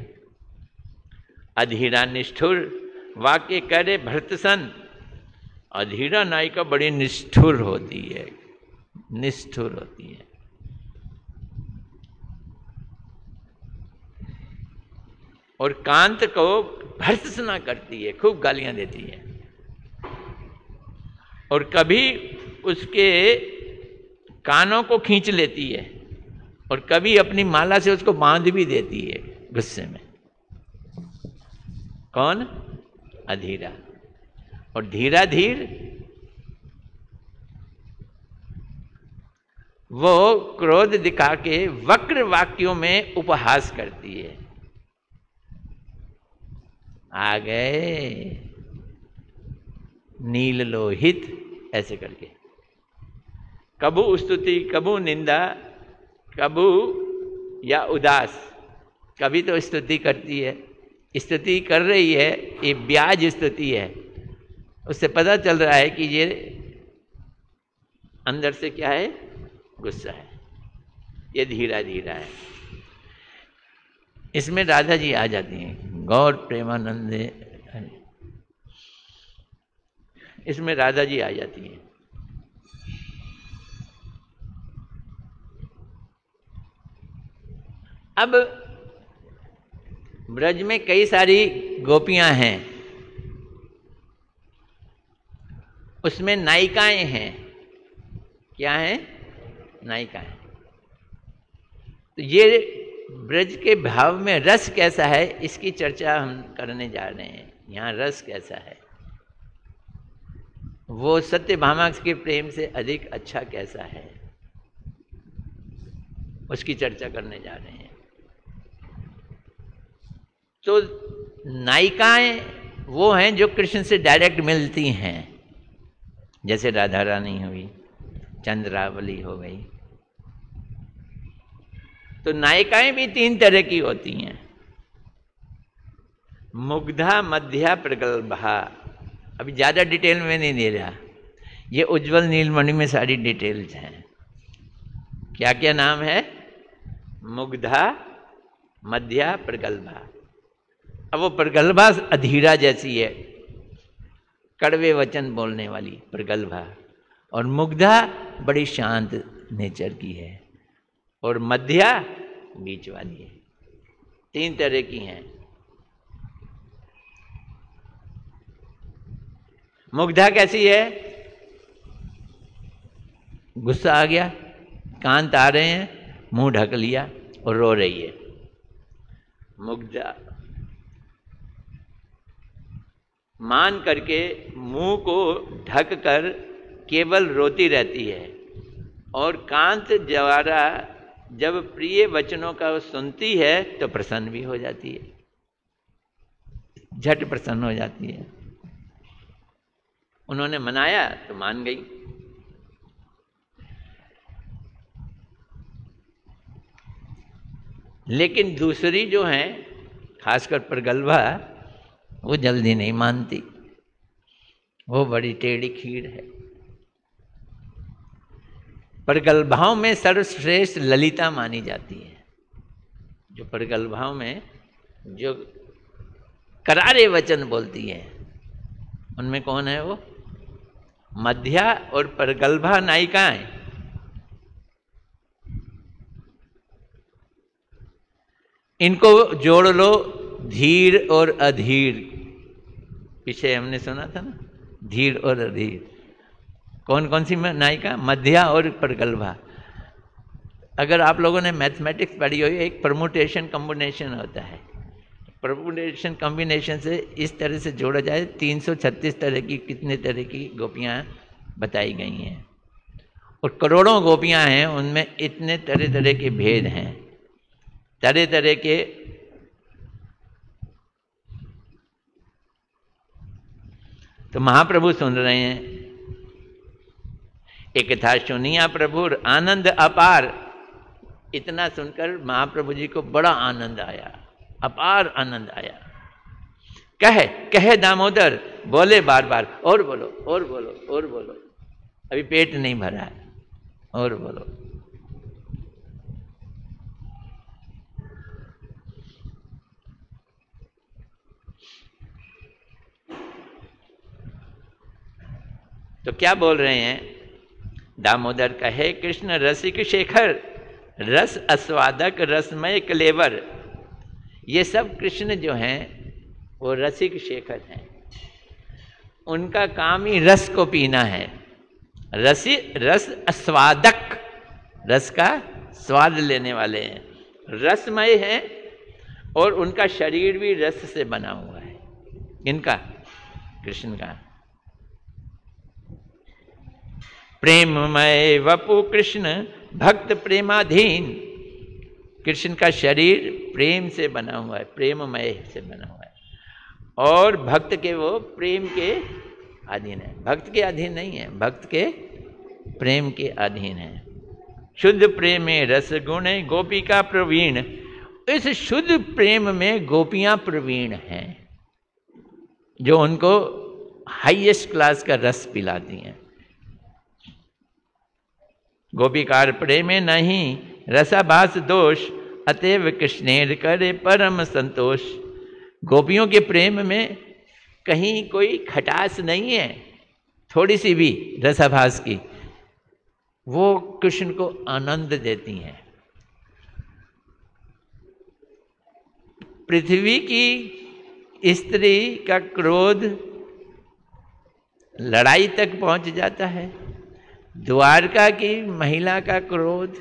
S1: अधीरा निष्ठुर वाक्य करे भर्तसन, अधीरा नायिका बड़ी निष्ठुर होती है, निष्ठुर होती है। और कांत को भर्त्सना करती है, खूब गालियां देती है। और कभी उसके कानों को खींच लेती है और कभी अपनी माला से उसको बांध भी देती है गुस्से में। कौन? अधीरा। और धीरा धीर वो क्रोध दिखा के वक्र वाक्यों में उपहास करती है। आ गए नील लोहित, ऐसे करके कबू स्तुति, कबू निंदा, कबू या उदास। कभी तो स्तुति करती है, स्तुति कर रही है, ये ब्याज स्तुति है, उससे पता चल रहा है कि ये अंदर से क्या है? गुस्सा है। ये धीरा धीरा है। इसमें राधा जी आ जाती हैं, गौर प्रेमानंद, इसमें राधा जी आ जाती हैं। अब ब्रज में कई सारी गोपियां हैं, उसमें नायिकाएं हैं। क्या हैं? नायिकाएं। तो ये ब्रज के भाव में रस कैसा है, इसकी चर्चा हम करने जा रहे हैं। यहाँ रस कैसा है, वो सत्यभामा के प्रेम से अधिक अच्छा कैसा है, उसकी चर्चा करने जा रहे हैं। तो नायिकाएं वो हैं जो कृष्ण से डायरेक्ट मिलती हैं, जैसे राधा रानी हुई, चंद्रावली हो गई। तो नायिकाएं भी तीन तरह की होती हैं, मुग्धा, मध्या, प्रगल्भा। अभी ज़्यादा डिटेल में नहीं दे रहा, ये उज्जवल नीलमणि में सारी डिटेल्स हैं। क्या क्या नाम है? मुग्धा, मध्या, प्रगल्भा। अब वो प्रगल्भा अधीरा जैसी है, कड़वे वचन बोलने वाली प्रगल्भा, और मुग्धा बड़ी शांत नेचर की है, और मध्या बीच वाली है। तीन तरह की हैं। मुग्धा कैसी है? गुस्सा आ गया, कांत आ रहे हैं, मुंह ढक लिया और रो रही है, मुग्धा। मान करके मुंह को ढक कर केवल रोती रहती है। और कांत जवारा जब प्रिय वचनों का सुनती है तो प्रसन्न भी हो जाती है, झट प्रसन्न हो जाती है। उन्होंने मनाया तो मान गई। लेकिन दूसरी जो हैं, खासकर प्रगल्भा, वो जल्दी नहीं मानती, वो बड़ी टेढ़ी खीर है। प्रगल्भाओं में सर्वश्रेष्ठ ललिता मानी जाती है। जो प्रगल्भाओं में जो करारे वचन बोलती है। उनमें कौन है वो? मध्या और प्रगल्भा नायिकाएं। इनको जोड़ लो धीर और अधीर। पीछे हमने सुना था ना, धीर और अधीर। कौन कौन सी नायिका? मध्या और प्रगल्भा। अगर आप लोगों ने मैथमेटिक्स पढ़ी हो, एक परमुटेशन कॉम्बिनेशन होता है। परमुटेशन कॉम्बिनेशन से इस तरह से जोड़ा जाए 336 तरह की, कितने तरह की गोपियाँ बताई गई हैं, और करोड़ों गोपियाँ हैं, उनमें इतने तरह तरह के भेद हैं, तरह तरह के। तो महाप्रभु सुन रहे हैं। एक था सुनिया प्रभु आनंद अपार। इतना सुनकर महाप्रभु जी को बड़ा आनंद आया, अपार आनंद आया। कहे दामोदर, बोले बार बार, और बोलो और बोलो और बोलो, अभी पेट नहीं भरा है, और बोलो। तो क्या बोल रहे हैं? दामोदर कहे कृष्ण रसिक शेखर, रस आस्वादक रसमय कलेवर। ये सब कृष्ण जो हैं वो रसिक शेखर हैं। उनका काम ही रस को पीना है। रस आस्वादक, रस का स्वाद लेने वाले हैं, रसमय हैं, और उनका शरीर भी रस से बना हुआ है। इनका, कृष्ण का। प्रेममय वपु कृष्ण भक्त प्रेमाधीन। कृष्ण का शरीर प्रेम से बना हुआ है, प्रेममय से बना हुआ है, और भक्त के वो प्रेम के अधीन है। भक्त के अधीन नहीं है, भक्त के प्रेम के अधीन है। शुद्ध प्रेम में रस गुण गोपिका प्रवीण। इस शुद्ध प्रेम में गोपियां प्रवीण हैं, जो उनको हाईएस्ट क्लास का रस पिलाती हैं। गोपिकार प्रेमे नहीं रसाभास दोष, अतएव कृष्णेर करे परम संतोष। गोपियों के प्रेम में कहीं कोई खटास नहीं है, थोड़ी सी भी रसाभास की, वो कृष्ण को आनंद देती हैं। पृथ्वी की स्त्री का क्रोध लड़ाई तक पहुंच जाता है, द्वारका की महिला का क्रोध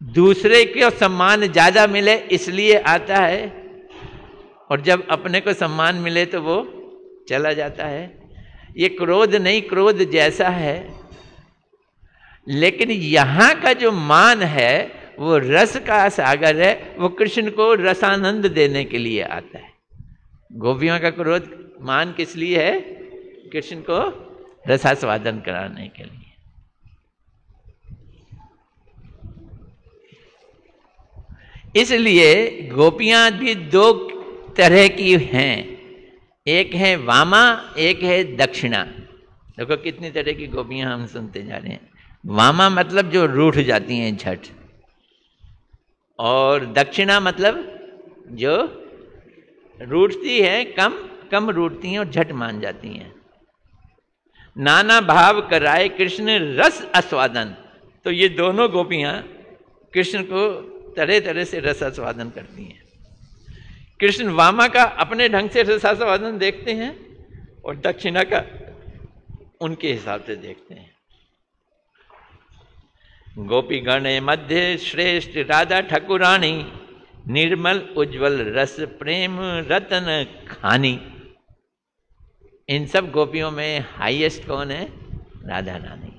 S1: दूसरे को सम्मान ज्यादा मिले इसलिए आता है, और जब अपने को सम्मान मिले तो वो चला जाता है। ये क्रोध नहीं, क्रोध जैसा है, लेकिन यहाँ का जो मान है वो रस का सागर है, वो कृष्ण को रसानंद देने के लिए आता है। गोपियों का क्रोध मान किस लिए है? कृष्ण को रसास्वादन कराने के लिए। इसलिए गोपियां भी दो तरह की हैं, एक है वामा, एक है दक्षिणा। देखो कितनी तरह की गोपियां हम सुनते जा रहे हैं। वामा मतलब जो रूठ जाती हैं झट, और दक्षिणा मतलब जो रूठती है, कम कम रूठती हैं और झट मान जाती हैं। नाना भाव कराए कृष्ण रस आस्वादन। तो ये दोनों गोपियां कृष्ण को तरह तरह से रस आस्वादन करती हैं। कृष्ण वामा का अपने ढंग से रस आस्वादन देखते हैं, और दक्षिणा का उनके हिसाब से देखते हैं। गोपी गण मध्य श्रेष्ठ राधा ठकुरानी, निर्मल उज्जवल रस प्रेम रतन खानी। इन सब गोपियों में हाईएस्ट कौन है? राधा रानी।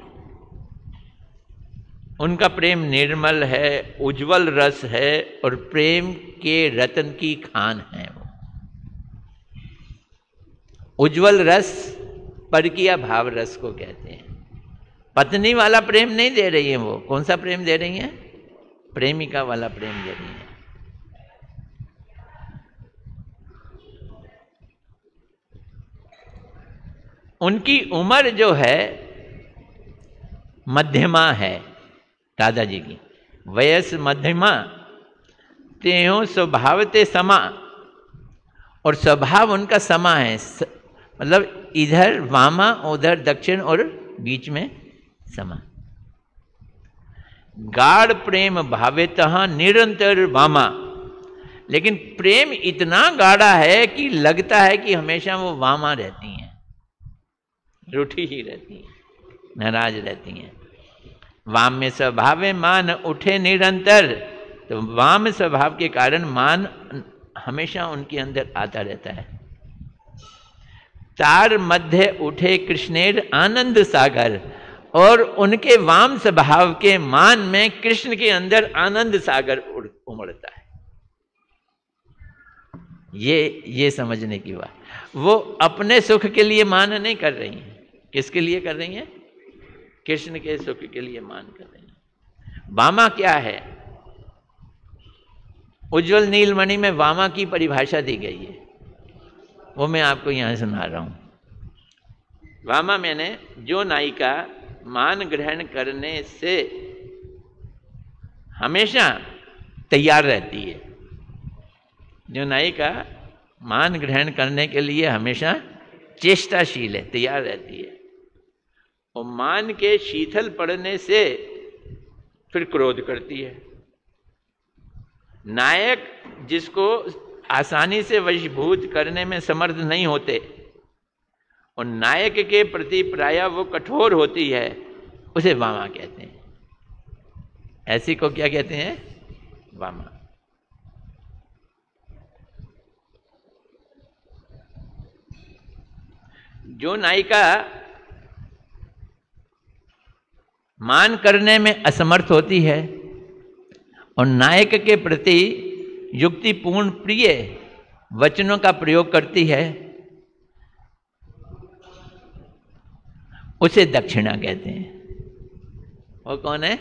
S1: उनका प्रेम निर्मल है, उज्जवल रस है, और प्रेम के रतन की खान है। वो उज्जवल रस परकीय भाव रस को कहते हैं। पत्नी वाला प्रेम नहीं दे रही है वो। कौन सा प्रेम दे रही है? प्रेमिका वाला प्रेम दे रही है। उनकी उम्र जो है मध्यमा है, राधा जी की वयस मध्यमा, त्यों स्वभावते समा, और स्वभाव उनका समा है, मतलब इधर वामा उधर दक्षिण और बीच में समा। गाढ़ प्रेम भावेतः निरंतर वामा, लेकिन प्रेम इतना गाढ़ा है कि लगता है कि हमेशा वो वामा रहती हैं, रूठी ही रहती हैं, नाराज रहती हैं। वाम में स्वभाव मान उठे निरंतर, तो वाम स्वभाव के कारण मान हमेशा उनके अंदर आता रहता है। तार मध्य उठे कृष्णेर आनंद सागर, और उनके वाम स्वभाव के मान में कृष्ण के अंदर आनंद सागर उमड़ता है। ये समझने की बात। वो अपने सुख के लिए मान नहीं कर रही हैं, किसके लिए कर रही हैं? कृष्ण के सुख के लिए मान कर रही हैं। वामा क्या है? उज्जवल नीलमणि में वामा की परिभाषा दी गई है, वो मैं आपको यहां सुना रहा हूं। वामा मैंने जो नायिका मान ग्रहण करने से हमेशा तैयार रहती है, जो नायिका मान ग्रहण करने के लिए हमेशा चेष्टाशील है, तैयार रहती है, और मान के शीतल पड़ने से फिर क्रोध करती है। नायक जिसको आसानी से वशीभूत करने में समर्थ नहीं होते और नायक के प्रति प्रायः वो कठोर होती है, उसे वामा कहते हैं। ऐसी को क्या कहते हैं? वामा। जो नायिका मान करने में असमर्थ होती है और नायक के प्रति युक्तिपूर्ण प्रिय वचनों का प्रयोग करती है, उसे दक्षिणा कहते हैं। वो कौन है?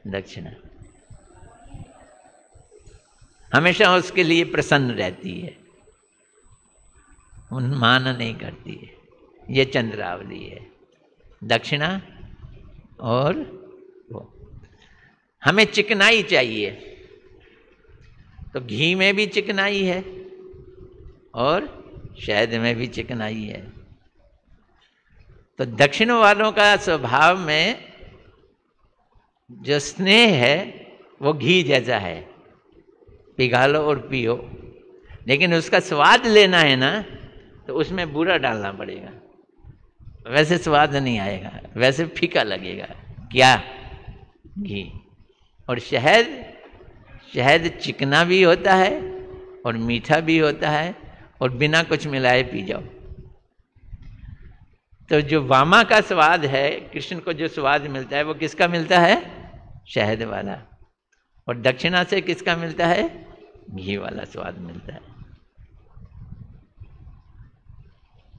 S1: दक्षिणा। हमेशा उसके लिए प्रसन्न रहती है, उन्मान नहीं करती है। ये चंद्रावली है, दक्षिणा। और वो हमें चिकनाई चाहिए, तो घी में भी चिकनाई है और शहद में भी चिकनाई है। तो दक्षिण वालों का स्वभाव में जो स्नेह है वो घी जैसा है, पिघालो और पियो। लेकिन उसका स्वाद लेना है ना, तो उसमें बूरा डालना पड़ेगा, वैसे स्वाद नहीं आएगा, वैसे फीका लगेगा। क्या? घी। और शहद चिकना भी होता है और मीठा भी होता है, और बिना कुछ मिलाए पी जाओ। तो जो वामा का स्वाद है, कृष्ण को जो स्वाद मिलता है, वो किसका मिलता है? शहद वाला। और दक्षिणा से किसका मिलता है? घी वाला स्वाद मिलता है।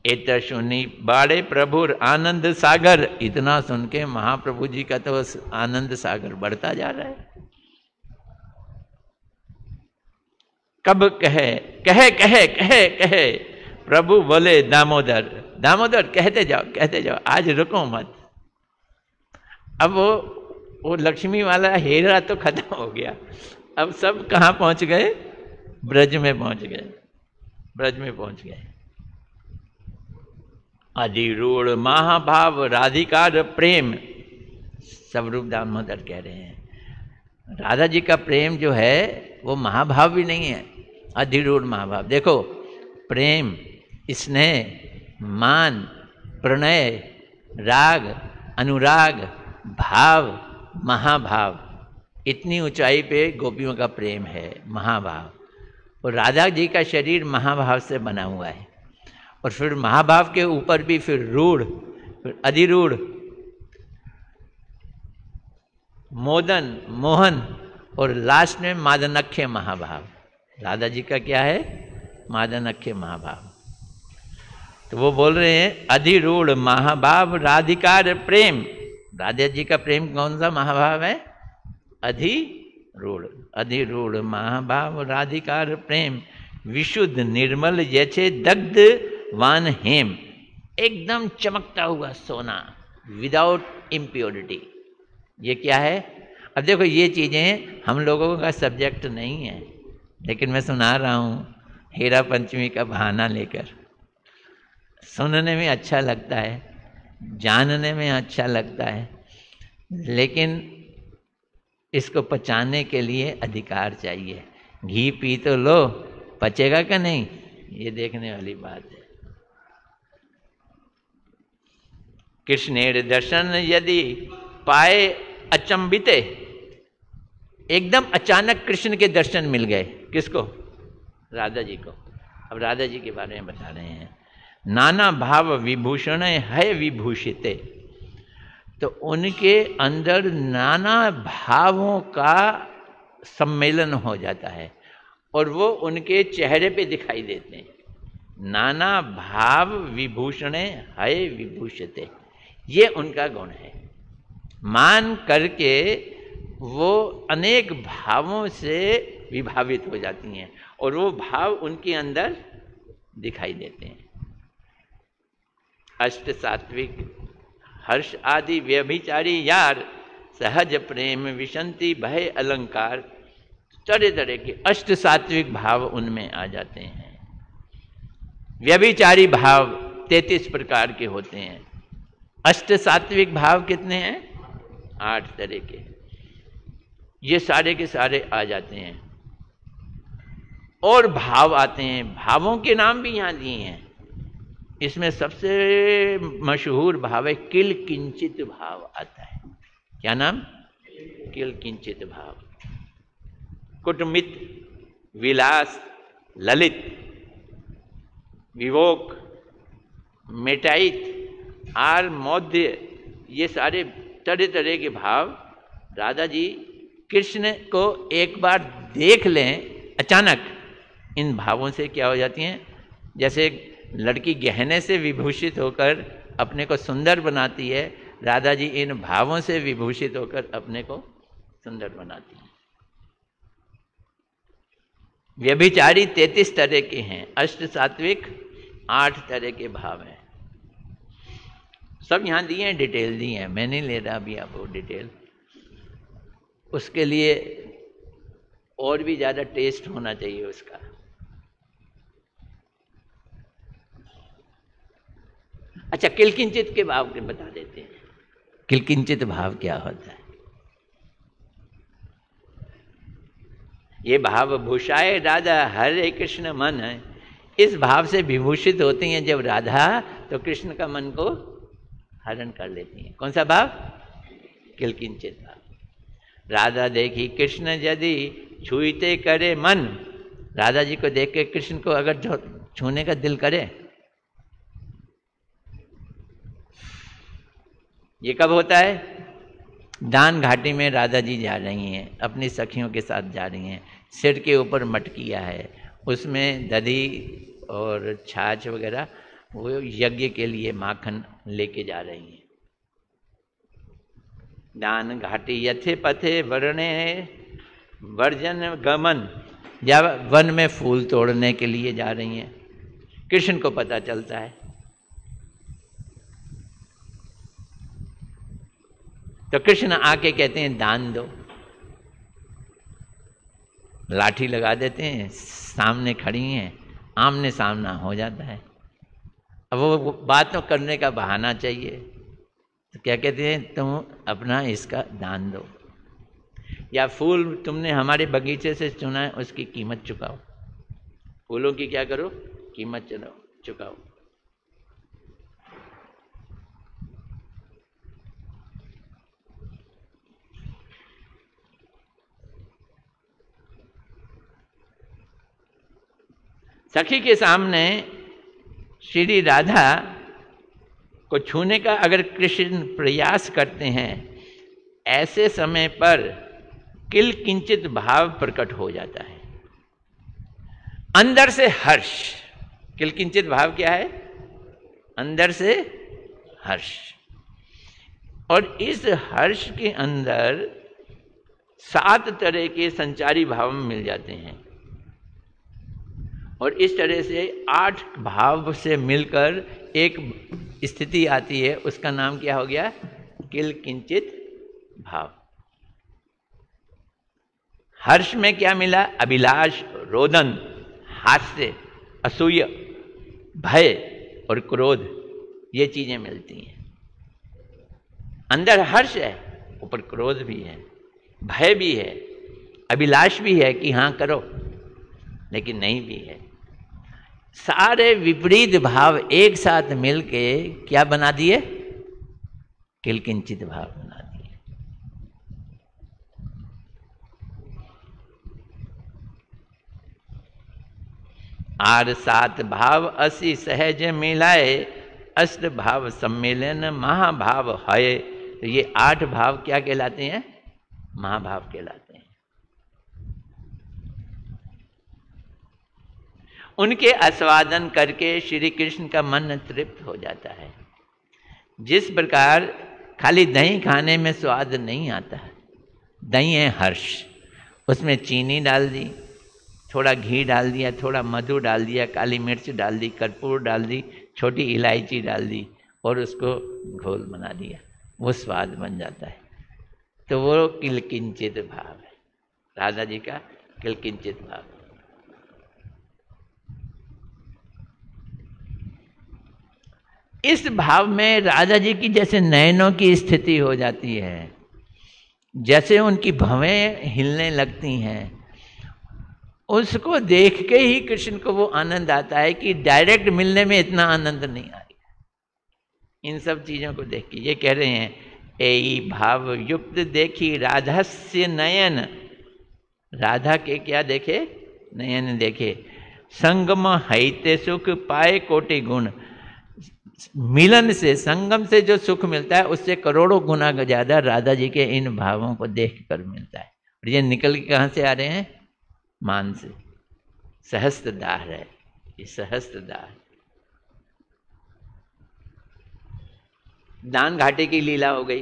S1: इत सुनी बाड़े प्रभुर आनंद सागर, इतना सुन के महाप्रभु जी का तो आनंद सागर बढ़ता जा रहा है। कब कहे कहे कहे कहे कहे प्रभु बोले दामोदर, दामोदर कहते जाओ, आज रुको मत। अब वो लक्ष्मी वाला हेरा तो खत्म हो गया, अब सब कहाँ पहुंच गए? ब्रज में पहुंच गए। अधिरूढ़ महाभाव राधिकार प्रेम, स्वरूप दामोदर कह रहे हैं। राधा जी का प्रेम जो है वो महाभाव भी नहीं है, अधिरूढ़ महाभाव। देखो, प्रेम, स्नेह, मान, प्रणय, राग, अनुराग, भाव, महाभाव, इतनी ऊंचाई पे गोपियों का प्रेम है, महाभाव। और राधा जी का शरीर महाभाव से बना हुआ है, और फिर महाभाव के ऊपर भी फिर रूढ़, फिर अधिरूढ़, मोदन, मोहन, और लास्ट में मादनाख्य महाभाव। राधा जी का क्या है? मादनाख्य महाभाव। तो वो बोल रहे हैं अधिरूढ़ महाभाव राधिकार प्रेम। राधा जी का प्रेम कौन सा महाभाव है? अधिरूढ़ महाभाव राधिकार प्रेम, विशुद्ध निर्मल जैसे दग्ध वान हेम, एकदम चमकता हुआ सोना, विदाउट इम्प्योरिटी। ये क्या है? अब देखो, ये चीजें हम लोगों का सब्जेक्ट नहीं है, लेकिन मैं सुना रहा हूँ हीरा पंचमी का बहाना लेकर। सुनने में अच्छा लगता है, जानने में अच्छा लगता है, लेकिन इसको पचाने के लिए अधिकार चाहिए। घी पी तो लो, पचेगा कि नहीं, ये देखने वाली बात है। कृष्णेर दर्शन यदि पाए अचंबिते, एकदम अचानक कृष्ण के दर्शन मिल गए। किसको? राधा जी को। अब राधा जी के बारे में बता रहे हैं। नाना भाव विभूषण है विभूषिते, तो उनके अंदर नाना भावों का सम्मेलन हो जाता है और वो उनके चेहरे पे दिखाई देते हैं। नाना भाव विभूषण है विभूषिते, ये उनका गुण है। मान करके वो अनेक भावों से विभावित हो जाती हैं और वो भाव उनके अंदर दिखाई देते हैं। अष्ट सात्विक हर्ष आदि व्यभिचारी यार, सहज प्रेम विशंति भय अलंकार, तरह तरह के अष्ट सात्विक भाव उनमें आ जाते हैं। व्यभिचारी भाव 33 प्रकार के होते हैं। अष्ट सात्विक भाव कितने हैं? 8 तरह के। ये सारे के सारे आ जाते हैं और भाव आते हैं। भावों के नाम भी यहाँ दिए हैं। इसमें सबसे मशहूर भाव है किल किंचित भाव आता है। क्या नाम? किल किंचित भाव। कुटुमित, विलास, ललित, विवोक, मेटाइत, आर मौध्य, ये सारे तरह तरह के भाव राधा जी कृष्ण को एक बार देख लें अचानक, इन भावों से क्या हो जाती हैं। जैसे लड़की गहने से विभूषित होकर अपने को सुंदर बनाती है, राधा जी इन भावों से विभूषित होकर अपने को सुंदर बनाती है। व्यभिचारी 33 तरह के हैं, अष्ट सात्विक 8 तरह के भाव हैं। सब यहाँ दिए हैं, डिटेल दी है, मैं नहीं ले रहा अभी आपको डिटेल। उसके लिए और भी ज़्यादा टेस्ट होना चाहिए उसका। अच्छा, किलकिंचित के भाव के बता देते हैं। किलकिंचित भाव क्या होता है? ये भाव भूषाए राधा हरे कृष्ण मन है। इस भाव से विभूषित होती हैं जब राधा, तो कृष्ण का मन को हरण कर लेती हैं। कौन सा भाव? किलकिंचित भाव। राधा देखी कृष्ण यदि छूते करे मन, राधा जी को देख के कृष्ण को अगर छूने का दिल करे, ये कब होता है? दान घाटी में राधा जी जा रही हैं, अपनी सखियों के साथ जा रही हैं। सिर के ऊपर मटकिया है, उसमें दधी और छाछ वगैरह, वो यज्ञ के लिए माखन लेके जा रही हैं। दान घाटी यथे पथे वर्णे वर्जन गमन, जब वन में फूल तोड़ने के लिए जा रही हैं। कृष्ण को पता चलता है, तो कृष्ण आके कहते हैं दान दो। लाठी लगा देते हैं, सामने खड़ी हैं, आमने सामना हो जाता है। अब वो बात तो करने का बहाना चाहिए, तो क्या कहते हैं, तुम अपना इसका दान दो, या फूल तुमने हमारे बगीचे से चुना है उसकी कीमत चुकाओ। फूलों की क्या करो? कीमत चुकाओ। सखी के सामने श्री राधा को छूने का अगर कृष्ण प्रयास करते हैं, ऐसे समय पर किल किंचित भाव प्रकट हो जाता है, अंदर से हर्ष। किल किंचित भाव क्या है? अंदर से हर्ष। और इस हर्ष के अंदर 7 तरह के संचारी भाव मिल जाते हैं, और इस तरह से 8 भाव से मिलकर एक स्थिति आती है। उसका नाम क्या हो गया? किल किंचित भाव। हर्ष में क्या मिला? अभिलाष, रोदन, हास्य, असूय, भय और क्रोध, ये चीजें मिलती हैं। अंदर हर्ष है, ऊपर क्रोध भी है, भय भी है, अभिलाष भी है कि हाँ करो, लेकिन नहीं भी है। सारे विपरीत भाव एक साथ मिलके क्या बना दिए? किलकिंचित भाव बना दिए। आर सात भाव असी सहज मिलाए, अष्ट भाव सम्मेलन महाभाव है। तो ये 8 भाव क्या कहलाते हैं? महाभाव कहलाते हैं। उनके आस्वादन करके श्री कृष्ण का मन तृप्त हो जाता है। जिस प्रकार खाली दही खाने में स्वाद नहीं आता है, दही है हर्ष, उसमें चीनी डाल दी, थोड़ा घी डाल दिया, थोड़ा मधु डाल दिया, काली मिर्च डाल दी, कर्पूर डाल दी, छोटी इलायची डाल दी और उसको घोल बना दिया, वो स्वाद बन जाता है। तो वो किलकिंचित भाव है, राधा जी का किलकिंचित भाव। इस भाव में राधा जी की जैसे नयनों की स्थिति हो जाती है, जैसे उनकी भवें हिलने लगती हैं, उसको देख के ही कृष्ण को वो आनंद आता है कि डायरेक्ट मिलने में इतना आनंद नहीं आएगा। इन सब चीजों को देख के ये कह रहे हैं, एई भाव युक्त देखी राधस्य नयन। राधा के क्या देखे? नयन देखे। संगम हैते सुख पाए कोटि गुण। मिलन से, संगम से जो सुख मिलता है उससे करोड़ों गुना ज्यादा राधा जी के इन भावों को देख कर मिलता है। और ये निकल के कहाँ से आ रहे हैं? मान से। सहस्त्रदार है ये, सहस्त्रदार। दान घाटे की लीला हो गई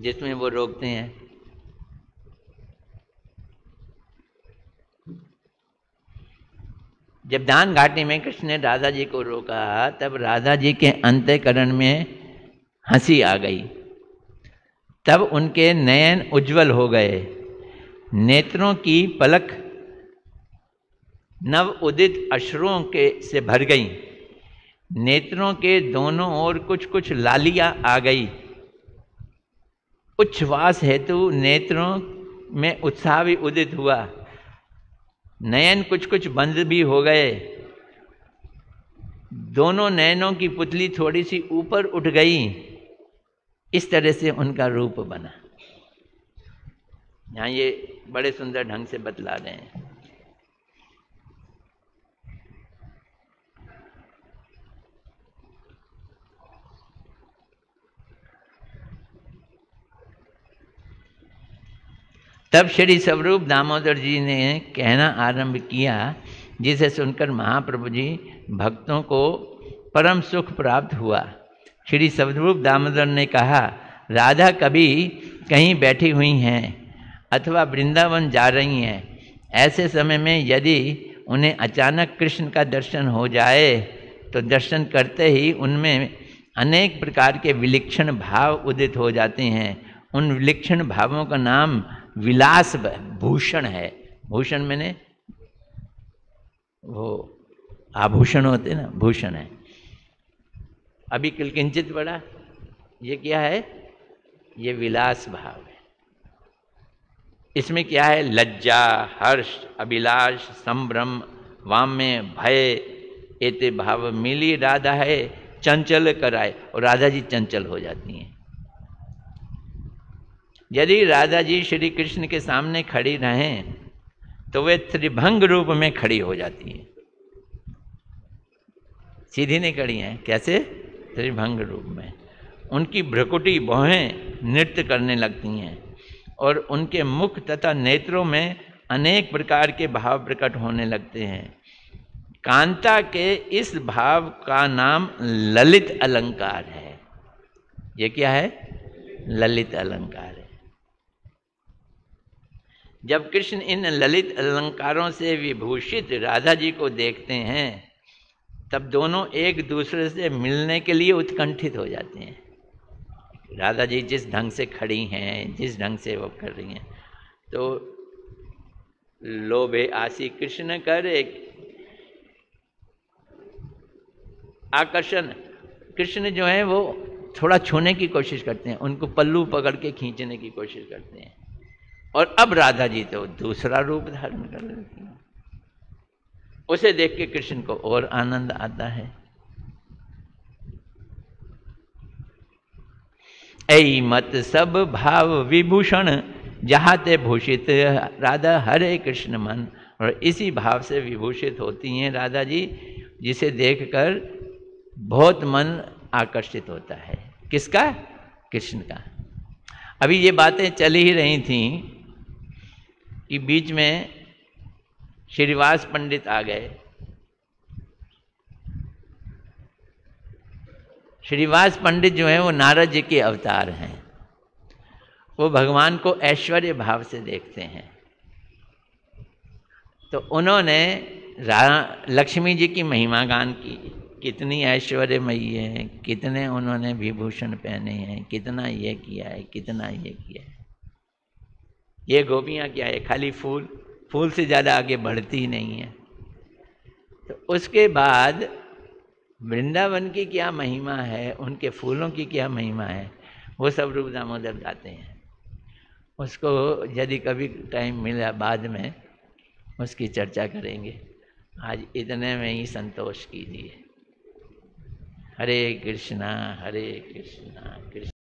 S1: जिसमें वो रोकते हैं। जब दान घाटी में कृष्ण ने राधा जी को रोका, तब राधा जी के अंतःकरण में हंसी आ गई। तब उनके नयन उज्जवल हो गए, नेत्रों की पलक नव उदित अश्रुओं के से भर गई, नेत्रों के दोनों ओर कुछ कुछ लालियां आ गई। उच्छ्वास हेतु नेत्रों में उत्साह भी उदित हुआ, नयन कुछ कुछ बंद भी हो गए, दोनों नयनों की पुतली थोड़ी सी ऊपर उठ गई। इस तरह से उनका रूप बना। यहाँ ये बड़े सुंदर ढंग से बतला रहे हैं। तब श्री स्वरूप दामोदर जी ने कहना आरंभ किया, जिसे सुनकर महाप्रभु जी भक्तों को परम सुख प्राप्त हुआ। श्री स्वरूप दामोदर ने कहा, राधा कभी कहीं बैठी हुई हैं अथवा वृंदावन जा रही हैं। ऐसे समय में यदि उन्हें अचानक कृष्ण का दर्शन हो जाए तो दर्शन करते ही उनमें अनेक प्रकार के विलक्षण भाव उदित हो जाते हैं। उन विलक्षण भावों का नाम विलास भूषण है। भूषण मैंने वो आभूषण होते ना, भूषण है। अभी किलकिंचित पड़ा, ये क्या है? ये विलास भाव है। इसमें क्या है? लज्जा, हर्ष, अभिलाष, संभ्रम, वाम्य, भय, एते भाव मिली राधा है चंचल कराए। और राधा जी चंचल हो जाती हैं। यदि राधा जी श्री कृष्ण के सामने खड़ी रहें तो वे त्रिभंग रूप में खड़ी हो जाती हैं। सीधी नहीं खड़ी हैं, कैसे? त्रिभंग रूप में। उनकी भ्रुकुटी भौहें नृत्य करने लगती हैं और उनके मुख तथा नेत्रों में अनेक प्रकार के भाव प्रकट होने लगते हैं। कांता के इस भाव का नाम ललित अलंकार है। ये क्या है? ललित अलंकार है। जब कृष्ण इन ललित अलंकारों से विभूषित राधा जी को देखते हैं, तब दोनों एक दूसरे से मिलने के लिए उत्कंठित हो जाते हैं। राधा जी जिस ढंग से खड़ी हैं, जिस ढंग से वो कर रही हैं, तो लोभे आसी कृष्ण करे आकर्षण। कृष्ण जो है वो थोड़ा छूने की कोशिश करते हैं, उनको पल्लू पकड़ के खींचने की कोशिश करते हैं। और अब राधा जी तो दूसरा रूप धारण कर लेती हैं। उसे देख के कृष्ण को और आनंद आता है। ऐ मत सब भाव विभूषण जहाते भूषित राधा हरे कृष्ण मन। और इसी भाव से विभूषित होती हैं राधा जी, जिसे देखकर बहुत मन आकर्षित होता है। किसका? कृष्ण का। अभी ये बातें चल ही रही थी कि बीच में श्रीवास पंडित आ गए। श्रीवास पंडित जो है वो नारद जी के अवतार हैं। वो भगवान को ऐश्वर्य भाव से देखते हैं। तो उन्होंने लक्ष्मी जी की महिमा गान की, कितनी ऐश्वर्यमयी है, कितने उन्होंने विभूषण पहने हैं, कितना ये किया है, कितना ये किया है। ये गोपियाँ क्या है, खाली फूल, फूल से ज़्यादा आगे बढ़ती ही नहीं है। तो उसके बाद वृंदावन की क्या महिमा है, उनके फूलों की क्या महिमा है, वो सब रूप दामोदर गाते हैं। उसको यदि कभी टाइम मिला बाद में उसकी चर्चा करेंगे। आज इतने में ही संतोष कीजिए। हरे कृष्णा कृष्ण।